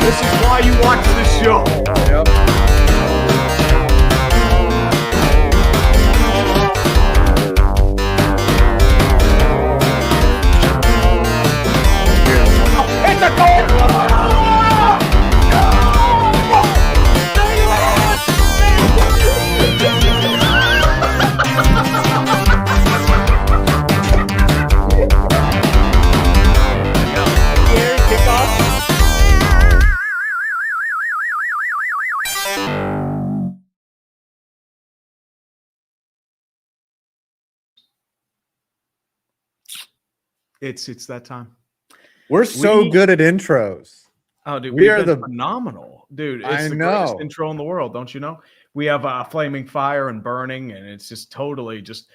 This is why you watch this show. Yep. It's a goal! It's that time. We're so good at intros. Oh, dude, we are the phenomenal, dude. It's I the know. greatest intro in the world, don't you know? We have Flaming Fire and Burning, and it's just totally just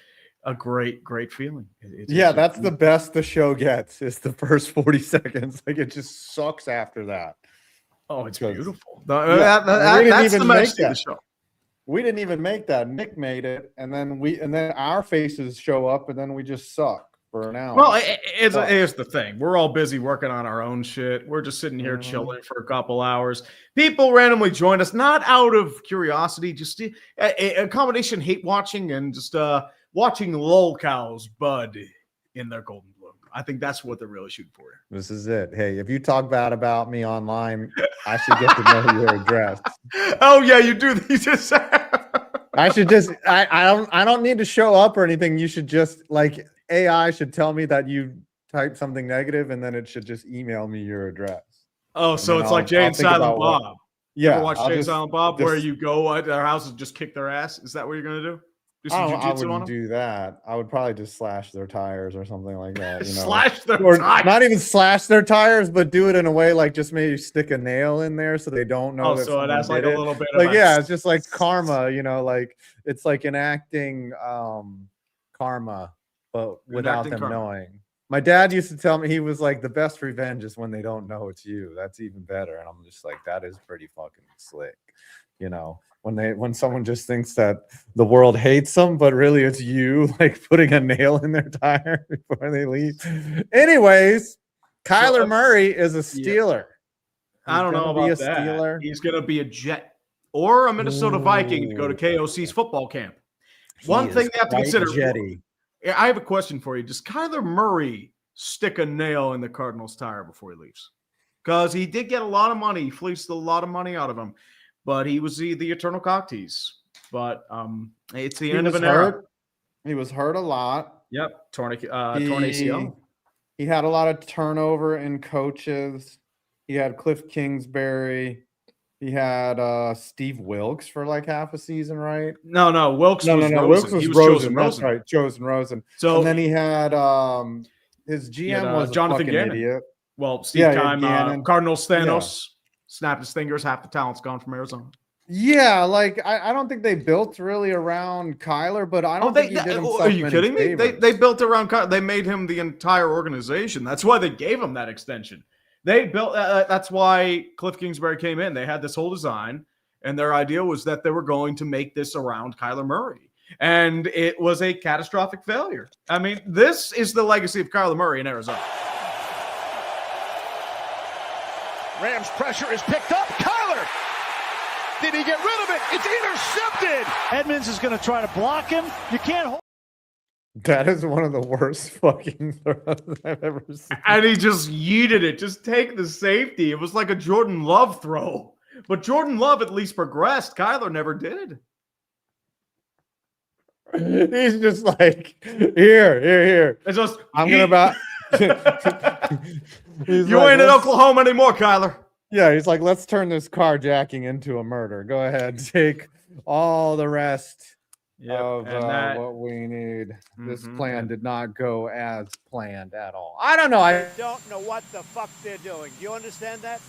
a great feeling. Yeah, that's the best the show gets is the first 40 seconds. Like it just sucks after that. Oh, it's Because- beautiful. Yeah, That's the match of the show. We didn't even make that. Nick made it, and then our faces show up, and then we just suck for an hour. Well, here's the thing. We're all busy working on our own shit. We're just sitting here chilling for a couple hours. People randomly join us, not out of curiosity, just a combination hate watching and just watching lol cows bud in their golden bloom. I think that's what they're really shooting for. This is it. Hey, if you talk bad about me online, I should get to know your address. Oh yeah, you do. You just I should just I don't need to show up or anything. You should just like AI should tell me that you typed something negative, and then it should just email me your address. Oh, so it's like Jay and Silent Bob. Yeah, ever watch Jay and Silent Bob where you go at their house and just kick their ass? Is that what you're gonna do? Do some I jujitsu on wouldn't them? do that. I would probably just slash their tires or something like that. You know? Slash their Or tires. not even slash their tires, but do it in a way like just maybe stick a nail in there so they don't know. Oh, that so it someone has like did a it. little bit Like of yeah, it's just like karma. You know, like it's like enacting karma, but without Enacting them karma. knowing. My dad used to tell me, he was like, the best revenge is when they don't know it's you. That's even better. And I'm just like, that is pretty fucking slick. You know, when someone just thinks that the world hates them, but really it's you, like putting a nail in their tire before they leave. Anyways, Kyler Murray is a Steeler. I don't know about that. Steeler. He's going to be a Jet or a Minnesota Viking to go to KOC's football camp. One thing you have to consider. Jetty. I have a question for you. Does Kyler Murray stick a nail in the Cardinals' tire before he leaves? Because he did get a lot of money. He fleeced a lot of money out of him. But he was the eternal cock tease. But it's the end of an era. He was hurt a lot. Yep. Torn ACL. He had a lot of turnover in coaches. He had Cliff Kingsbury. He had Steve Wilkes for like half a season, right? No. Wilkes was Rosen. Wilkes was He was Rosen. chosen That's Rosen. right. Chosen Rosen. So and then he had his GM was Jonathan a fucking Gannon. idiot. Well, Steve Keim, Gannon. Cardinals Thanos snapped his fingers. Half the talent's gone from Arizona. Yeah, like I don't think they built really around Kyler, but I don't think he did himself Are you many kidding me? favors. They built around Kyler. They made him the entire organization. That's why they gave him that extension. They built. That's why Cliff Kingsbury came in. They had this whole design, and their idea was that they were going to make this around Kyler Murray, and it was a catastrophic failure. I mean, this is the legacy of Kyler Murray in Arizona. Rams pressure is picked up. Kyler! Did he get rid of it? It's intercepted! Edmonds is going to try to block him. You can't hold. That is one of the worst fucking throws I've ever seen. And he just yeeted it. Just take the safety. It was like a Jordan Love throw. But Jordan Love at least progressed. Kyler never did. He's just like, here. It's just, I'm gonna about. You ain't in Oklahoma anymore, Kyler. Yeah, he's like, let's turn this carjacking into a murder. Go ahead, take all the rest of what we need. This plan did not go as planned at all. I don't know. I don't know what the fuck they're doing. Do you understand that?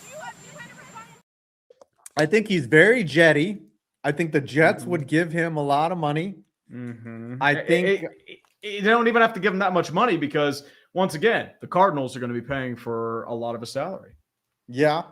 I think he's very jetty. I think the Jets would give him a lot of money. I think they don't even have to give him that much money because, once again, the Cardinals are going to be paying for a lot of his salary. Yeah.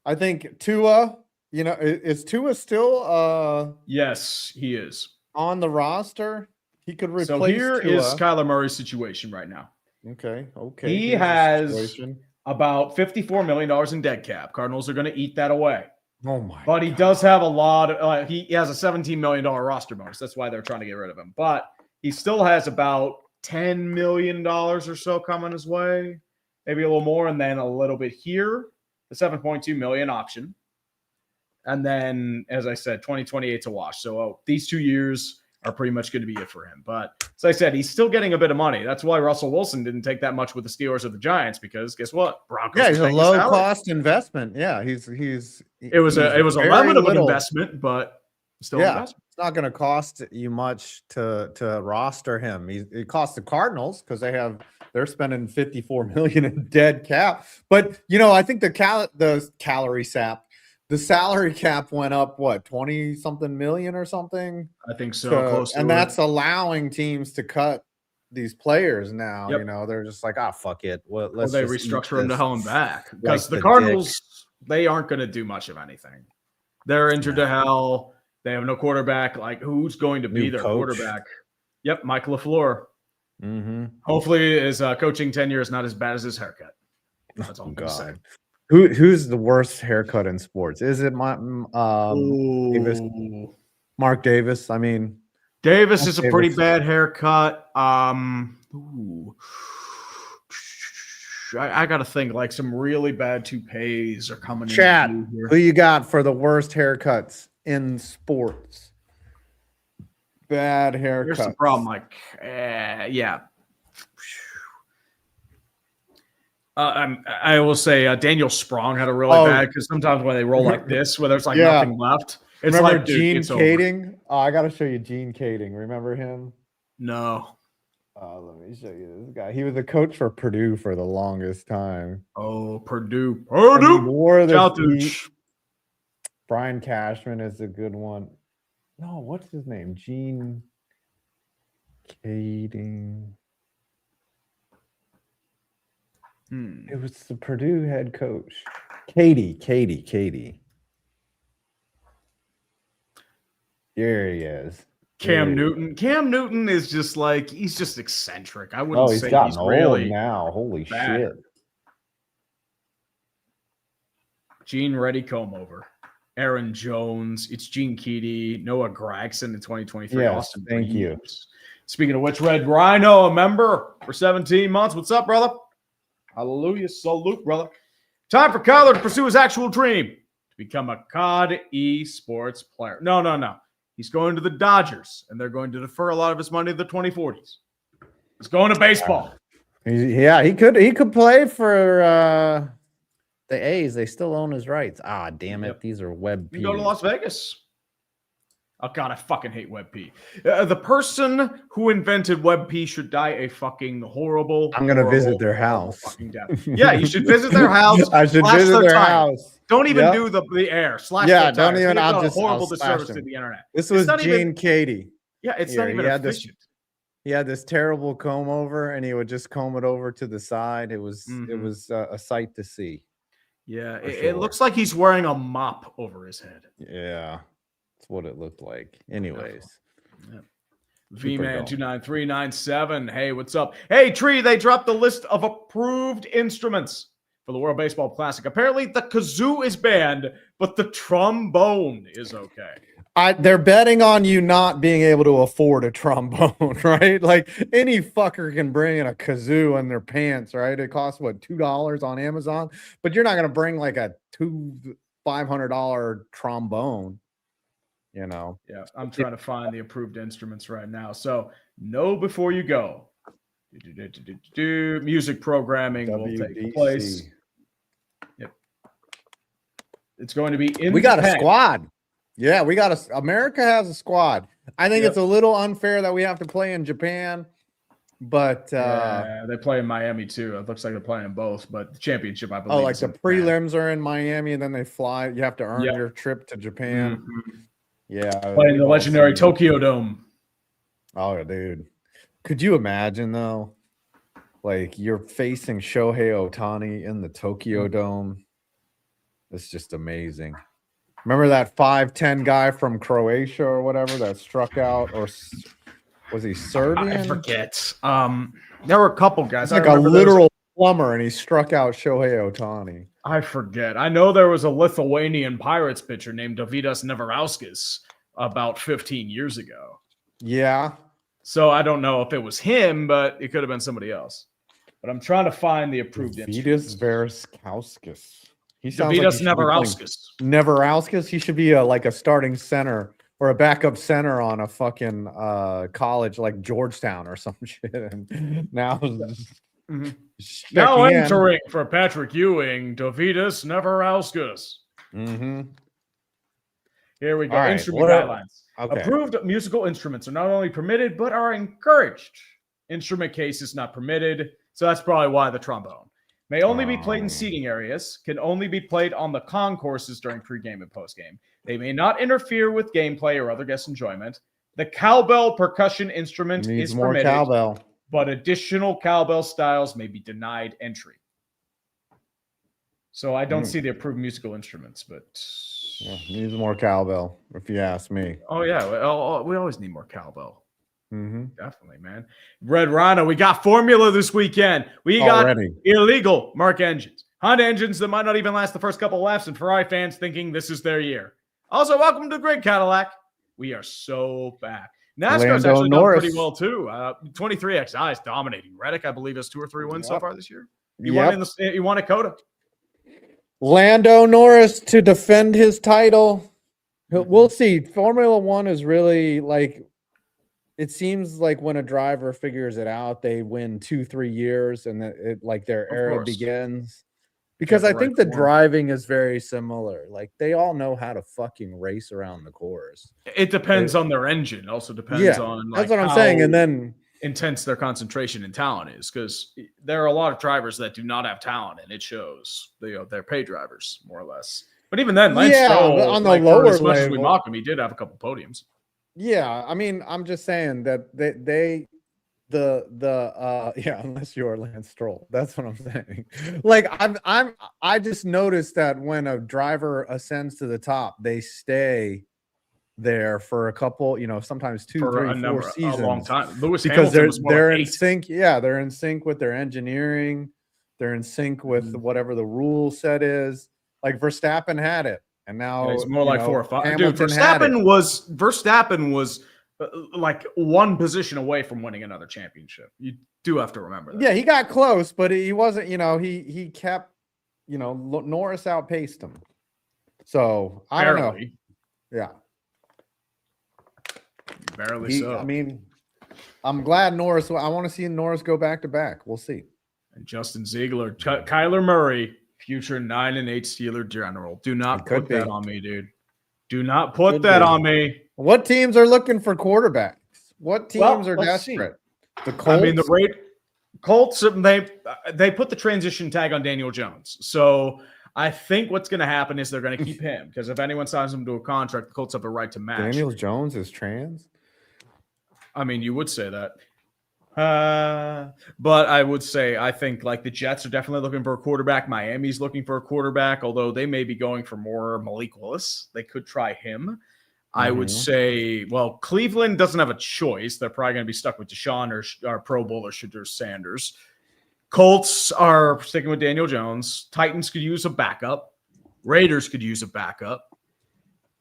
I think Tua You know, is Tua still Yes, he is. on the roster? He could replace So here Tua. is Kyler Murray's situation right now. Okay. He Here's the has situation. about $54 million in dead cap. Cardinals are going to eat that away. Oh my! But he does have a lot of, he has a $17 million roster bonus. That's why they're trying to get rid of him. But he still has about $10 million or so coming his way, maybe a little more, and then a little bit here, the $7.2 million option. And then, as I said, 2028 to wash. So these 2 years are pretty much going to be it for him. But as I said, he's still getting a bit of money. That's why Russell Wilson didn't take that much with the Steelers or the Giants, because guess what? Broncos. Yeah, he's were a paying his salary. low cost investment. Yeah, he's It was a very lemon of an little. investment, but still an Yeah, investment. it's not going to cost you much to roster him. It costs the Cardinals because they're spending 54 million in dead cap. But you know, I think the calorie sap, the salary cap went up 20 something million or something. I think so. Close to and it. that's allowing teams to cut these players now. Yep. You know, they're just like, fuck it. Well, Or let's they just eat restructure him to this. hell and back, because Like the the Cardinals, they aren't going to do much of anything. They're injured to No. hell. They have no quarterback. Like, who's going to be New their coach. quarterback? Yep, Mike LaFleur. Mm-hmm. Hopefully, his coaching tenure is not as bad as his haircut. That's all I'm going to say. God. Who's the worst haircut in sports? Is it Davis? Ooh. Mark Davis? I mean, Davis Mark is a pretty Davis. bad haircut. Ooh. I got to think, like, some really bad toupees are coming Chat. in here. Who you got for the worst haircuts in sports? Bad haircuts. Here's the problem. Like, yeah. I will say Daniel Sprong had a really bad, because sometimes when they roll like this, where there's like Yeah. nothing left, it's Remember like, dude, Gene it's over. Kading? Oh, I got to show you Gene Kading. Remember him? No. Let me show you this guy. He was a coach for Purdue for the longest time. Oh, Purdue. And he Purdue. wore this Shout to beat. Brian Cashman is a good one. No, what's his name? Gene Kading. It was the Purdue head coach. Katie. Here he is. Cam There he Newton. Cam Newton is just like, he's just eccentric. I wouldn't Oh, he's say gotten he's old really now. Holy bad. shit. Gene Reddy Comeover, Aaron Jones. It's Gene Keedy, Noah Gregson in 2023. Yes, Austin thank you. Reeves. Speaking of which, Red Rhino, a member for 17 months. What's up, brother? Hallelujah. Salute, brother. Time for Kyler to pursue his actual dream, to become a COD esports player. No. He's going to the Dodgers, and they're going to defer a lot of his money to the 2040s. He's going to baseball. He could play for the A's. They still own his rights. Damn it. Yep. These are web You can go to Las Vegas. Oh, God, I fucking hate WebP. The person who invented WebP should die a fucking horrible. I'm gonna visit their horrible house. fucking death. Yeah, you should visit their house. I should slash visit their their time. house. Don't even Yep. do the air. Slash Yeah, their don't tires. even- They've I'll done a just- I'll horrible slash disservice them. to the internet. This was not Gene even- Katie. Yeah, it's Here, not even he had this- efficient. He had this terrible comb over, and he would just comb it over to the side. It was a sight to see. Yeah, For it sure. looks like he's wearing a mop over his head. Yeah, that's what it looked like. Anyways, V-Man 29397. Hey, what's up? Hey, Tree, they dropped the list of approved instruments for the World Baseball Classic. Apparently, the kazoo is banned, but the trombone is okay. they're betting on you not being able to afford a trombone, right? Like any fucker can bring in a kazoo in their pants, right? It costs what, $2 on Amazon, but you're not gonna bring like a $500 trombone, you know. Yeah, I'm trying to find the approved instruments right now. So, know before you go. Music programming will take place. WBC. Yep. It's going to be in We got a Japan. squad. Yeah, America has a squad. I think Yep. it's a little unfair that we have to play in Japan, but Yeah, they play in Miami too. It looks like they're playing both, but the championship, I believe. like is the in Japan. prelims are in Miami and then they fly. You have to earn Yep. your trip to Japan. Mhm. Yeah. Playing the we've all legendary seen it. Tokyo Dome. Oh, dude. Could you imagine though? Like you're facing Shohei Ohtani in the Tokyo Dome. It's just amazing. Remember that 5'10" guy from Croatia or whatever that struck out, or was he Serbian? I forget. There were a couple guys. He's like a literal plumber, and he struck out Shohei Ohtani. I forget. I know there was a Lithuanian Pirates pitcher named Dovydas Neverauskas about 15 years ago. Yeah. So I don't know if it was him, but it could have been somebody else. But I'm trying to find the approved Dovydas Verskauskas. He sounds Dovydas like Neverauskas. Neverauskas. He should be like a starting center or a backup center on a fucking college like Georgetown or some shit. And now, now entering for Patrick Ewing, Dovydas Neverauskas. Mm-hmm. Here we go. All right, Instrument guidelines. Okay. Approved musical instruments are not only permitted, but are encouraged. Instrument case is not permitted, so that's probably why the trombone. May only be played in seating areas, can only be played on the concourses during pregame and postgame. They may not interfere with gameplay or other guest enjoyment. The cowbell percussion instrument is permitted, cowbell. but additional cowbell styles may be denied entry. So I don't see the approved musical instruments, but... Yeah, needs more cowbell, if you ask me. Oh, yeah. We always need more cowbell. Mm-hmm. Definitely, man. Red Rhino, we got Formula this weekend. We got illegal Mark engines. Honda engines that might not even last the first couple of laps, and Ferrari fans thinking this is their year. Also, welcome to Great Cadillac. We are so back. NASCAR's actually done pretty well, too. 23XI is dominating. Reddick, I believe, has 2 or 3 wins so far this year. He won at COTA. Lando Norris to defend his title. We'll see. Formula One is really like, it seems like when a driver figures it out, they win 2-3 years and it like their era begins. Because I think the driving is very similar. Like they all know how to fucking race around the course. It depends on their engine. It also depends on like, that's what I'm saying. And then intense their concentration and talent is, because there are a lot of drivers that do not have talent, and it shows. They're pay drivers more or less. But even then, Lance Stroll, on the lower as much as we mock him, he did have a couple podiums. Yeah, I mean, I'm just saying that unless you're Lance Stroll, that's what I'm saying. Like I just noticed that when a driver ascends to the top, they stay there for a couple, sometimes 2, 3, 4 seasons, a long time. Lewis because Hamilton they're in sync. Yeah, they're in sync with their engineering. They're in sync with whatever the rule set is. Like Verstappen had it, and now it's more like 4 or 5. Hamilton Dude, Verstappen was like one position away from winning another championship. You do have to remember that. Yeah, he got close, but he wasn't. He kept. Norris outpaced him. So I don't know. Yeah. Barely so. I mean, I'm glad Norris. I want to see Norris go back to back. We'll see. And Justin Ziegler, Kyler Murray, future 9-8 Steeler general. Do not put that on me, dude. Do not put that on me. What teams are looking for quarterbacks? What teams are desperate? The Colts. I mean, Colts. They put the transition tag on Daniel Jones. So I think what's going to happen is they're going to keep him, because if anyone signs him to a contract, the Colts have a right to match. Daniel Jones is trans? I mean, you would say that. But I would say I think like the Jets are definitely looking for a quarterback. Miami's looking for a quarterback, although they may be going for more Malik Willis. They could try him. I would say, well, Cleveland doesn't have a choice. They're probably going to be stuck with Deshaun or Pro Bowler Shadur Sanders. Colts are sticking with Daniel Jones. Titans could use a backup. Raiders could use a backup.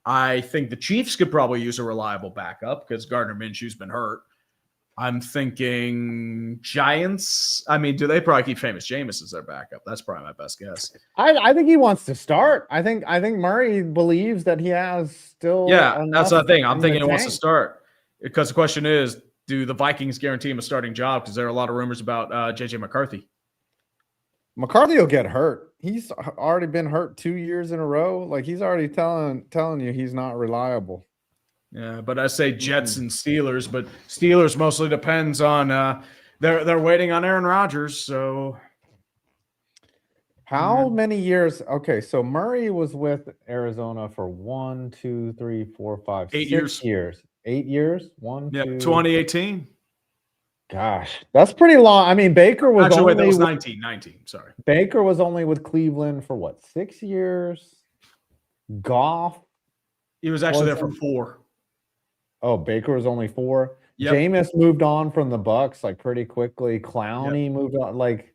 I think the Chiefs could probably use a reliable backup because Gardner Minshew's been hurt. I'm thinking Giants. I mean, do they probably keep Famous Jameis as their backup? That's probably my best guess. I think he wants to start. I think Murray believes that he has still. Yeah, that's the thing. I'm thinking he wants to start, because the question is, do the Vikings guarantee him a starting job? Because there are a lot of rumors about JJ McCarthy. McCarthy will get hurt. He's already been hurt 2 years in a row. Like he's already telling you he's not reliable. Yeah, but I say Jets and Steelers, but Steelers mostly depends on they're waiting on Aaron Rodgers. So how many years? Okay, so Murray was with Arizona for 1, 2, 3, 4, 5, 8 years. 8 years? 1, 2, 2018. Gosh, that's pretty long. I mean, Baker was actually, only that was 19. Sorry, Baker was only with Cleveland for what, 6 years? Goff He was actually there for Wasn't- 4. Oh, Baker was only 4. Yep. Jameis moved on from the Bucks like pretty quickly. Clowney moved on. Like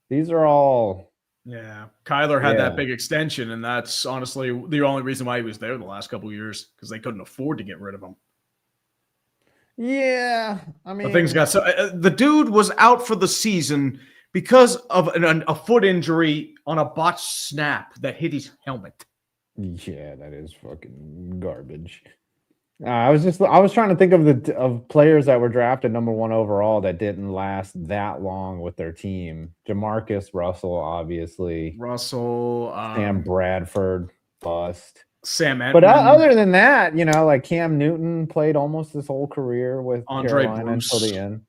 these are all. Yeah. Kyler had Yeah. that big extension, and that's honestly the only reason why he was there the last couple of years, because they couldn't afford to get rid of him. Yeah, I mean, The things got so the dude was out for the season because of a foot injury on a botched snap that hit his helmet. Yeah, that is fucking garbage. I was trying to think of players that were drafted number 1 overall that didn't last that long with their team. Jamarcus Russell, obviously. Russell, Sam Bradford, bust. Sam Edmonds, But other than that, like Cam Newton played almost his whole career with Andre Carolina until Bruce. the end.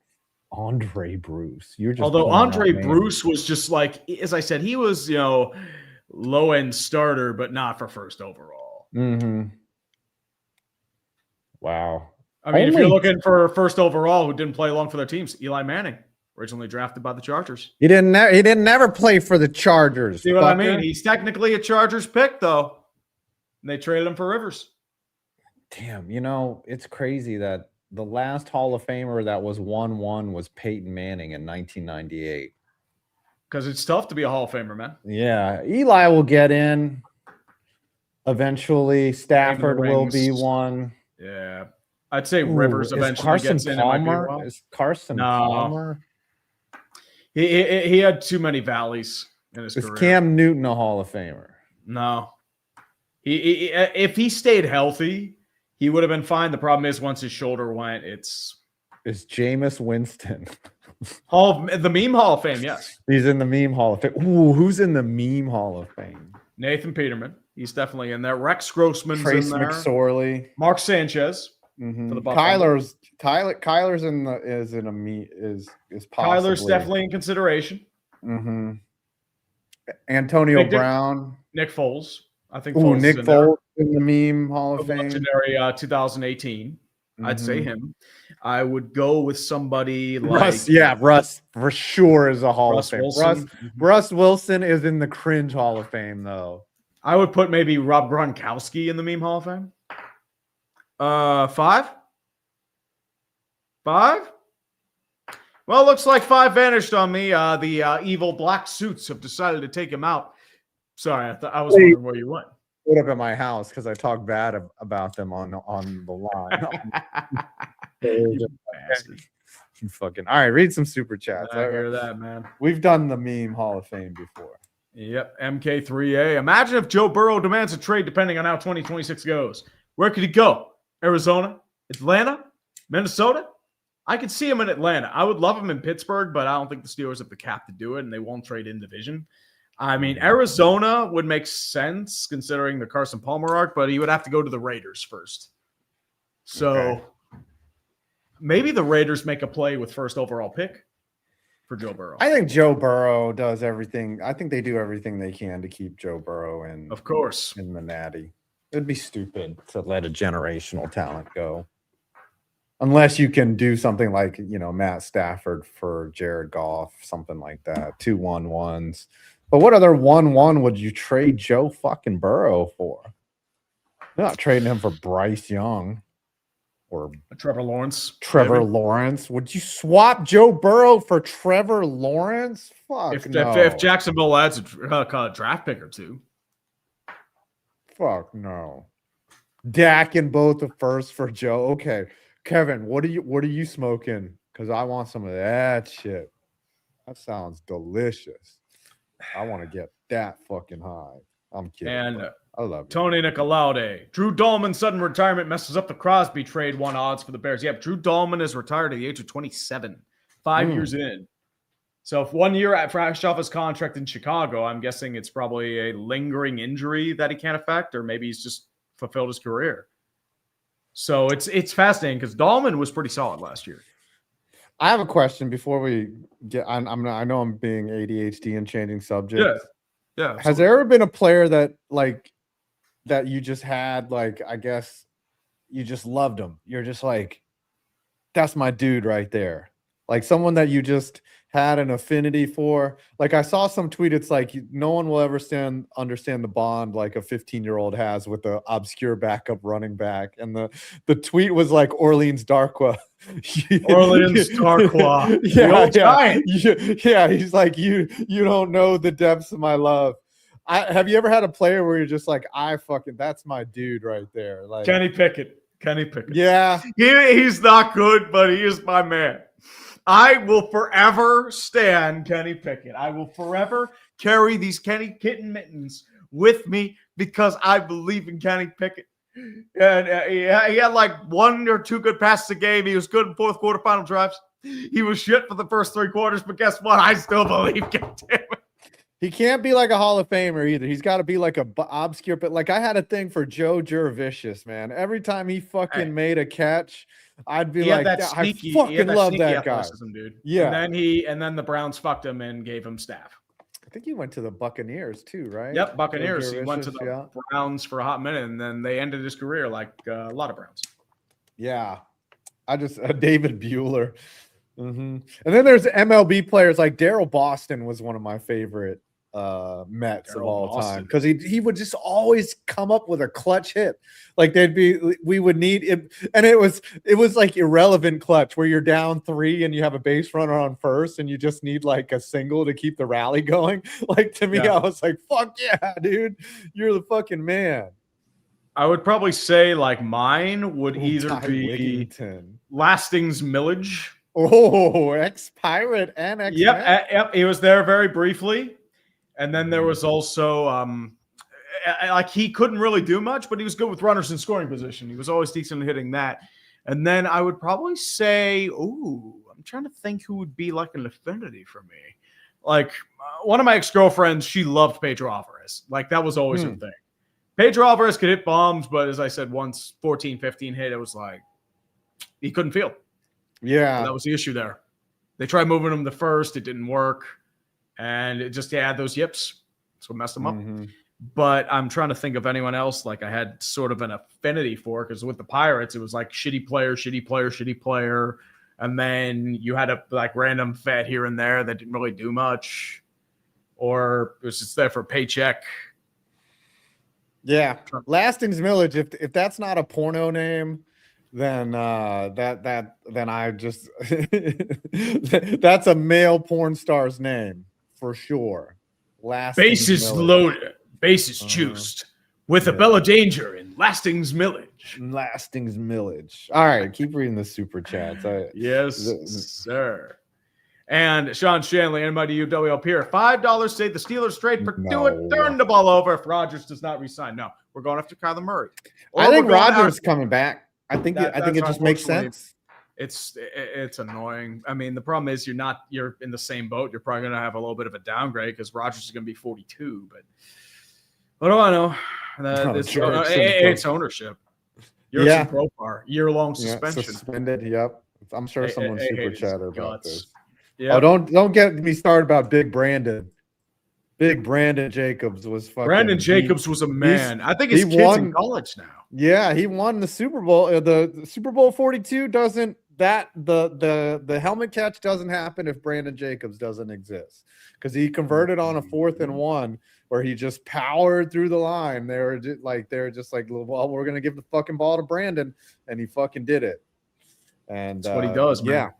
Andre Bruce. You're just although pulling out Andre names. Bruce was just like, as I said, he was, low end starter, but not for first overall. Mm-hmm. Wow. I mean, if Only- you're looking for first overall who didn't play long for their teams, Eli Manning, originally drafted by the Chargers. He didn't never play for the Chargers. See what I fucker. mean? He's technically a Chargers pick, though. And they traded him for Rivers. Damn, it's crazy that the last Hall of Famer that was 1-1 was Peyton Manning in 1998. Because it's tough to be a Hall of Famer, man. Yeah, Eli will get in eventually. Stafford will be rings. one. Yeah. I'd say Ooh, Rivers is eventually Carson gets in. It might be a Palmer? while. Is Carson No. Palmer? He had too many valleys in his Is career. Cam Newton a Hall of Famer? No. He if he stayed healthy, he would have been fine. The problem is once his shoulder went, it's Is Jameis Winston? the meme Hall of Fame, yes. He's in the meme Hall of Fame. Ooh, who's in the meme Hall of Fame? Nathan Peterman, he's definitely in there. Rex Grossman's Trace in there. McSorley. Mark Sanchez. Mhm. For the Buffalo. Kyler's is possibly. Kyler's definitely in consideration. Mhm. Antonio Big diff- Brown. Nick Foles. I think Ooh, Foles Nick is in there. Foles in the meme Hall of The Fame. legendary 2018. I'd say Mhm. him. I would go with somebody like Russ for sure is a Hall Russ of Fame. Wilson. Russ Wilson is in the cringe Hall of Fame though. I would put maybe Rob Gronkowski in the meme Hall of Fame. 5? 5? Well, looks like 5 vanished on me. The evil black suits have decided to take him out. Sorry, I was wondering where you went. Put up at my house because I talk bad about them on the line. You bastard. Fucking all right. Read some super chats. I hear that, man. We've done the meme Hall of Fame before. Yep, MK3A. Imagine if Joe Burrow demands a trade depending on how 2026 goes. Where could he go? Arizona? Atlanta? Minnesota? I could see him in Atlanta. I would love him in Pittsburgh, but I don't think the Steelers have the cap to do it, and they won't trade in division. I mean, Arizona would make sense considering the Carson Palmer arc, but he would have to go to the Raiders first. So maybe the Raiders make a play with first overall pick for Joe Burrow. I think Joe Burrow does everything. I think they do everything they can to keep Joe Burrow in Of course. the natty. It'd be stupid to let a generational talent go. Unless you can do something like, Matt Stafford for Jared Goff, something like that. 2-1-1s. But what other 1-1 would you trade Joe fucking Burrow for? You're not trading him for Bryce Young or Trevor Lawrence. Trevor maybe. Lawrence. Would you swap Joe Burrow for Trevor Lawrence? Fuck If Jacksonville adds a draft pick or two. Fuck no. Dak in both the first for Joe. Okay. Kevin, what are you smoking? Because I want some of that shit. That sounds delicious. I want to get that fucking high. I'm kidding. And but I love you. Tony Nicolaude. Drew Dahlman's sudden retirement messes up the Crosby trade 1 odds for the Bears. Yep, Drew Dahlman is retired at the age of 27, 5 years in. So if 1 year fresh off his contract in Chicago, I'm guessing it's probably a lingering injury that he can't affect, or maybe he's just fulfilled his career. So it's fascinating because Dahlman was pretty solid last year. I have a question before we get. I know I'm being ADHD and changing subjects. Yeah. Has there ever been a player that you just had, I guess you just loved him? You're just like, that's my dude right there. Like someone that you just had an affinity for. Like I saw some tweet, it's like no one will ever understand the bond like a 15-year-old has with the obscure backup running back. And the tweet was like Orleans Darkwa. Orleans Darkwa. Yeah, he's like, you don't know the depths of my love. Have you ever had a player where you're just like, that's my dude right there? Like Kenny Pickett. Yeah. He's not good, but he is my man. I will forever stand Kenny Pickett. I will forever carry these Kenny Kitten mittens with me because I believe in Kenny Pickett. And he had like 1 or 2 good passes a game. He was good in fourth quarter final drives. He was shit for the first 3 quarters, but guess what? I still believe. God damn it. He can't be like a Hall of Famer either. He's got to be like a obscure. But like I had a thing for Joe Jurevicius, man. Every time he fucking made a catch, I'd be like, I fucking love that guy, dude. Yeah. And then the Browns fucked him and gave him staff. I think he went to the Buccaneers too, right? Yep, Buccaneers. He went to the Browns for a hot minute, and then they ended his career like a lot of Browns. Yeah, I just David Bueller. And then there's MLB players like Daryl Boston was one of my favorite Mets of all time because he would just always come up with a clutch hit. Like we would need it, and it was like irrelevant clutch where you're down 3 and you have a base runner on first and you just need like a single to keep the rally going. Like to me, I was like, fuck yeah, dude, you're the fucking man. I would probably say like mine would either be Lastings Millage. Oh, ex-Pirate and ex. Yep. He was there very briefly. And then there was also, like he couldn't really do much, but he was good with runners in scoring position. He was always decent at hitting that. And then I would probably say, I'm trying to think who would be like an affinity for me. Like one of my ex-girlfriends, she loved Pedro Alvarez. Like that was always her thing. Pedro Alvarez could hit bombs, but as I said, once 14, 15 hit, it was like he couldn't field. Yeah. So that was the issue there. They tried moving him to first. It didn't work. And it just had those yips. That's what messed him up. But I'm trying to think of anyone else like I had sort of an affinity for because with the Pirates, it was like shitty player. And then you had a like random vet here and there that didn't really do much. Or it was just there for a paycheck. Yeah. Lastings Millage, if that's not a porno name, then then I just that's a male porn star's name. For sure. Bases loaded, bases juiced with a Bella Danger in Lastings Millage. All right, keep reading the super chats. Yes, sir. And Sean Shanley, NYDU up here. $5 say the Steelers trade for turn the ball over if Rodgers does not resign. No, we're going after Kyler Murray. I think Rodgers coming back. I think it just makes sense. It's annoying. I mean, the problem is you're in the same boat. You're probably going to have a little bit of a downgrade because Rodgers is going to be 42. But what do I know? It's ownership. You're Profar, year-long suspension. Suspended. Yep. I'm sure someone super chatted about this. Yep. Oh, don't get me started about Big Brandon. Big Brandon Jacobs was fucking. Brandon Jacobs was a man. I think his kid's in college now. Yeah, he won the Super Bowl. The Super Bowl 42 doesn't. The helmet catch doesn't happen if Brandon Jacobs doesn't exist because he converted on a 4th and 1 where he just powered through the line. They're just like, well, we're gonna give the fucking ball to Brandon, and he fucking did it. And that's what he does, man. Yeah,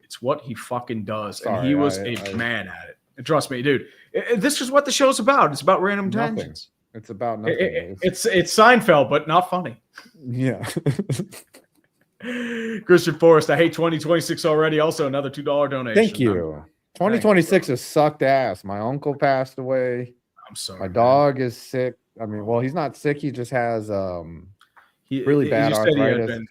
it's what he fucking does, and he was a man at it. And trust me, dude. This is what the show's about. It's about random tangents. It's about nothing. It's Seinfeld, but not funny. Yeah. Christian Forrest, I hate 2026 already. Also, another $2 donation. Thank you. 2026 has sucked ass. My uncle passed away. I'm sorry. My dog is sick. I mean, well, he's not sick. He just has really bad arthritis.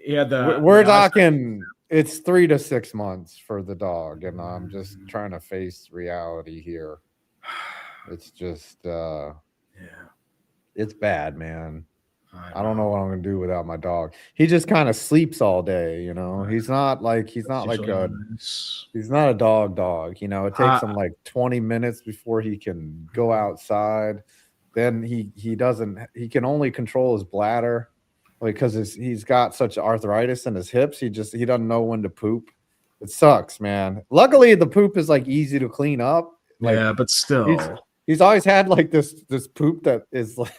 We're talking. It's 3 to 6 months for the dog, and I'm just trying to face reality here. It's just, it's bad, man. I don't know what I'm gonna do without my dog. He just kind of sleeps all day, you know. He's not a dog. You know, it takes him like 20 minutes before he can go outside. Then he can only control his bladder because he's got such arthritis in his hips. He doesn't know when to poop. It sucks, man. Luckily, the poop is like easy to clean up. Like, yeah, but still. he's always had like this poop that is like.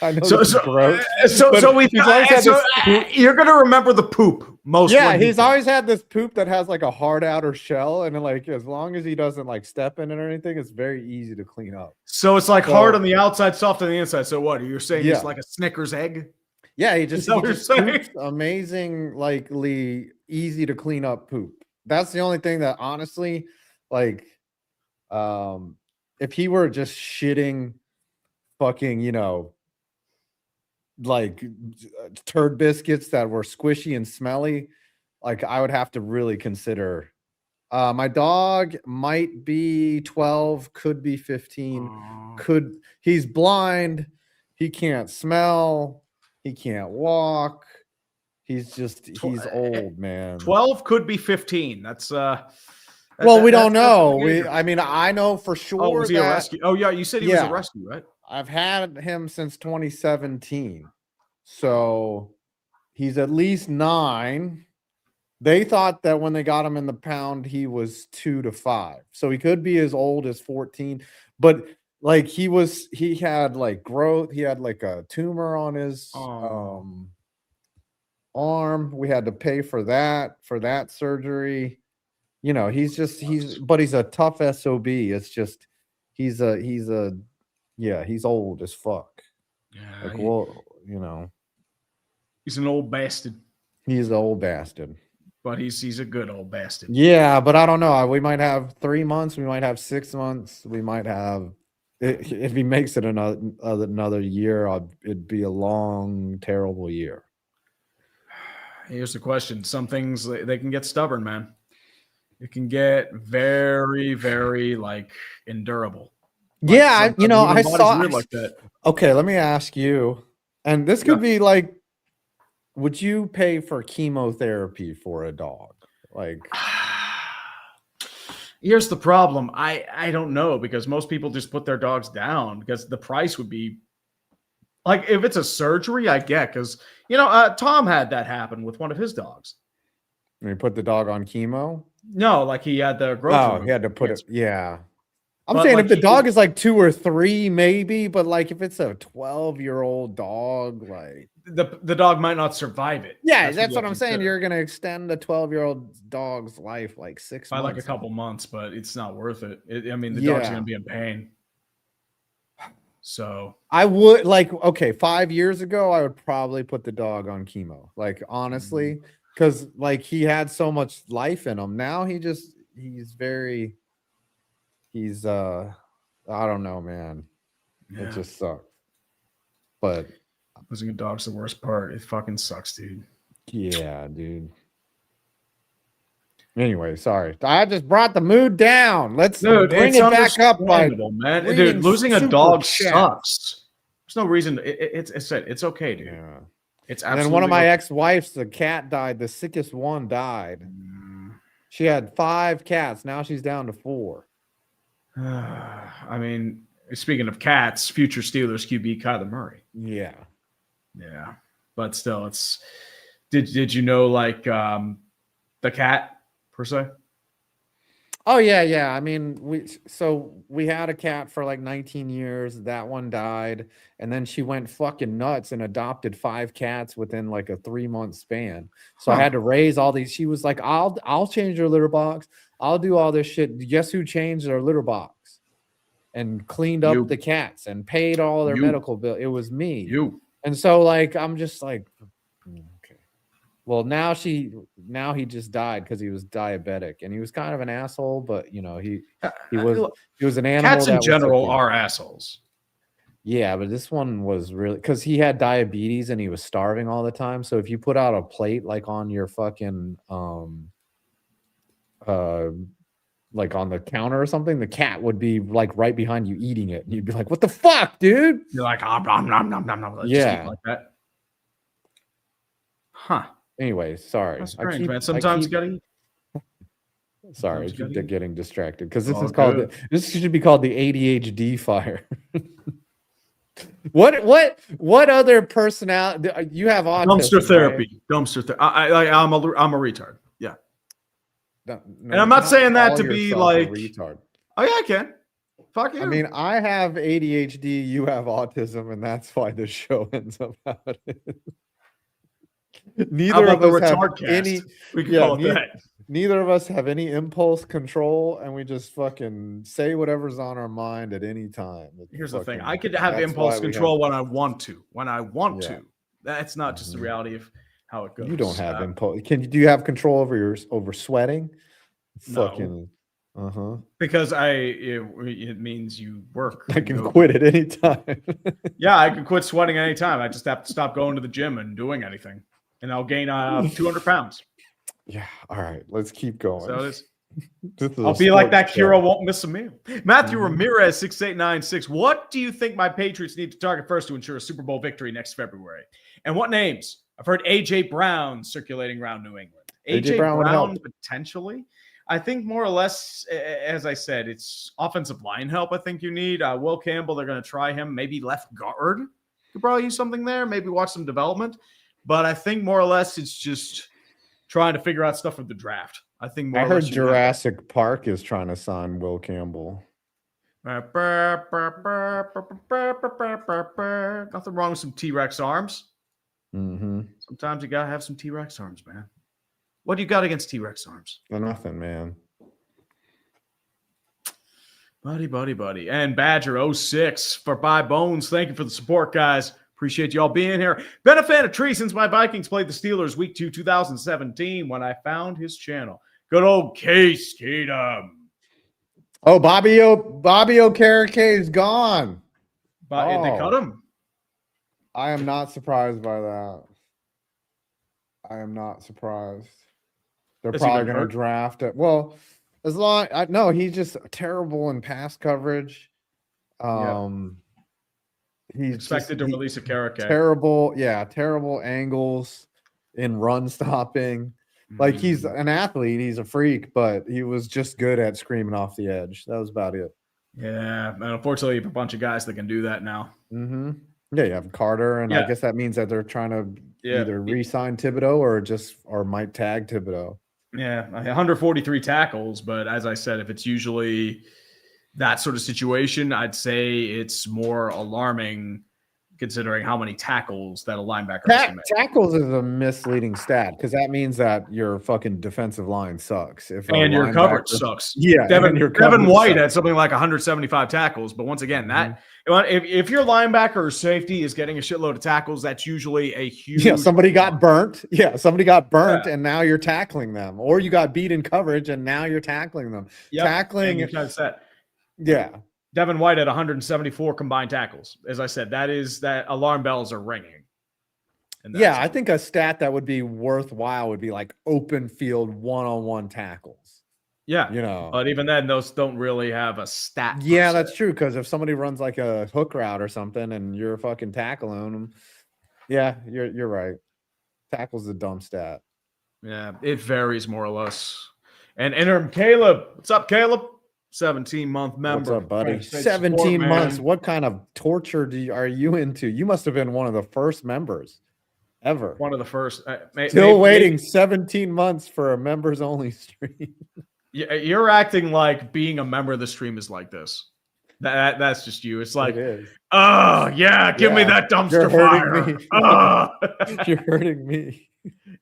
I know So this is gross. so we he's always had this poop. you're gonna remember the poop most. Yeah, when he he's poops. always had this poop that has like a hard outer shell, and like as long as he doesn't like step in it or anything, it's very easy to clean up. So it's like So- hard on the outside, soft on the inside. So what? You're saying Yeah. it's like a Snickers egg? Yeah, he Is just that what you're saying? poops amazing, likely easy to clean up poop. That's the only thing that honestly, like, if he were just shitting, fucking, like turd biscuits that were squishy and smelly, like I would have to really consider. My dog might be 12, could be 15, he's blind, he can't smell, he can't walk, he's old, man. 12 could be 15. That's Well, we don't that's know. the age. I mean, I know for sure Oh, was he a that rescue? Oh yeah, you said he was Yeah. a rescue, right? I've had him since 2017. So he's at least 9. They thought that when they got him in the pound, he was 2 to 5. So he could be as old as 14. But like he had like growth, he had like a tumor on his Oh. arm. We had to pay for that surgery. He's a tough SOB. It's just he's old as fuck. Yeah, Like, he's an old bastard, he's an old bastard. but he's a good old bastard. Yeah, but I don't know. We might have 3 months. We might have 6 months. We might have. If he makes it another year, it'd be a long, terrible year. Here's the question: some things they can get stubborn, man. It can get very, very like endurable. Like, Yeah, sometimes I human body's saw. weird like that. Okay, let me ask you, and this could be like, would you pay for chemotherapy for a dog? Like, Here's the problem. I don't know, because most people just put their dogs down because the price would be like, if it's a surgery, I get, because Tom had that happen with one of his dogs. when you put the dog on chemo. No, like he had the growth. Oh, hormone he had to put it. cancer. Yeah. I'm But, saying like, if the he dog was- is like 2 or 3, maybe, but like if it's a 12-year-old dog, like The dog might not survive it. that's what you I'm saying. consider. You're gonna extend a 12-year-old dog's life like 6 by months. like a couple months, but it's not worth it. I mean, the dog's Yeah. gonna be in pain. So I would like, okay, 5 years ago, I would probably put the dog on chemo. Like, honestly, because like he had so much life in him. Now he's I don't know, man. yeah, It just sucks. But losing a dog's the worst part. It fucking sucks, dude. yeah, dude. Anyway, sorry. I just brought the mood down. Let's bring it's it back up by understandable, man. reading Dude, losing a super dog chat. sucks. There's no reason. It's okay, dude. Yeah. It's And absolutely. then one of my ex-wives, the cat died. The sickest one died. She had 5 cats. Now she's down to 4. I mean, speaking of cats, future Steelers QB Kyler Murray. Yeah. Yeah, but still, it's. Did you know like the cat per se? Oh yeah. I mean, we had a cat for like 19 years. That one died, and then she went fucking nuts and adopted 5 cats within like a 3-month span. So I Huh. had to raise all these. She was like, "I'll change your litter box. I'll do all this shit." Guess who changed their litter box and cleaned up You. the cats and paid all their You. medical bill? It was me. You. And so like I'm just like, okay. Well, now he just died because he was diabetic, and he was kind of an asshole, but he was an animal. Cats in that was general okay. are assholes. Yeah, but this one was really because he had diabetes and he was starving all the time. So if you put out a plate like on your fucking like on the counter or something, the cat would be like right behind you eating it. And you'd be like, "What the fuck, dude?" You're like, nom, nom, nom, nom, nom. Just Yeah. eat like that. Huh. Anyway, sorry. That's strange, man. Sometimes you gotta eat. Sorry, I Sometimes you keep gotta eat. getting distracted because this All is called good. this should be called the ADHD fire. What other personality you have? Autism, Dumpster right? therapy. Dumpster therapy. I'm a retard. Yeah. No, And I'm not saying that call to be yourself a like, retard. oh yeah, I can. Fuck you. I mean, I have ADHD, you have autism, and that's why the show ends up how it is. how Neither about of the us have retard any. cast? We can Yeah, call it that. neither of us have any impulse control, and we just fucking say whatever's on our mind at any time. Here's the thing: Fucking- I could have that's impulse why we control when I want to. When I want Yeah. to. That's not just the Mhm. reality of how it goes. You don't have impulse. Do you have control over sweating? No. Fucking. Uh-huh. Because it means you work. I can quit at any time. Yeah, I can quit sweating anytime. I just have to stop going to the gym and doing anything, and I'll gain 200 pounds. Yeah. All right. Let's keep going. So it's, This is a I'll be like that. sports show. Kira won't miss a meal. Matthew Mhm. Ramirez 6896. What do you think my Patriots need to target first to ensure a Super Bowl victory next February? And what names? I've heard AJ Brown circulating around New England. A.J. Brown would help. Potentially. I think more or less, as I said, it's offensive line help. I think you need Will Campbell. They're going to try him. Maybe left guard. Could probably use something there. Maybe watch some development. But I think more or less it's just trying to figure out stuff with the draft. I think more I or heard less Jurassic Park is trying to sign Will Campbell. Nothing wrong with some T-Rex arms. Mm-hmm. Sometimes you gotta have some T-Rex arms, man. What do you got against T-Rex arms? Nothing, man. Buddy. And Badger 06 for Buy Bones. Thank you for the support, guys. Appreciate you all being here. Been a fan of Tree since my Vikings played the Steelers week 2, 2017 when I found his channel. Good old Case Keenum. Oh, Bobby Okereke is gone. But they cut him. I am not surprised by that. I am not surprised. They're Has he probably been going to hurt? draft it. Well, as long no, he's just terrible in pass coverage. He's Expected to release a Karake. terrible angles in run stopping. Like he's an athlete, he's a freak, but he was just good at screaming off the edge. That was about it. Yeah, and unfortunately, you have a bunch of guys that can do that now. Mm-hmm. Yeah, you have Carter, and I Yeah. guess that means that they're trying to Yeah. either re-sign Thibodeau or might tag Thibodeau. Yeah, 143 tackles, but as I said, if it's usually that sort of situation, I'd say it's more alarming considering how many tackles that a linebacker has to make. Tackles is a misleading stat because that means that your fucking defensive line sucks. If a And your coverage linebacker- sucks. Yeah, Devin and your Devin coverage White sucks. had something like 175 tackles, but once again, that if your linebacker or safety is getting a shitload of tackles, that's usually a huge. Yeah, somebody got burnt. Yeah, somebody got burnt, Yeah. and now you're tackling them, or you got beat in coverage, and now you're tackling them. Yep, Tackling, and you kind of said. yeah, Devin White had 174 combined tackles. As I said, that alarm bells are ringing. And yeah. that's- I think a stat that would be worthwhile would be like open field one-on-one tackles. yeah. You know, But even then, those don't really have a stat. per yeah, se. that's true. Because if somebody runs like a hook route or something, and you're fucking tackling them, yeah, you're right. Tackle's a dumb stat. Yeah, it varies more or less. And interim Caleb. What's up, Caleb? 17-month member. What's up, buddy? Thanks for 17 support, months. man. What kind of torture are you into? You must have been one of the first members ever. One of the first. Still waiting 17 months for a members only stream. You're acting like being a member of the stream is like this. That's just you. It's like, It is. oh, yeah, give me Yeah, that dumpster you're hurting fire. me. You're hurting me.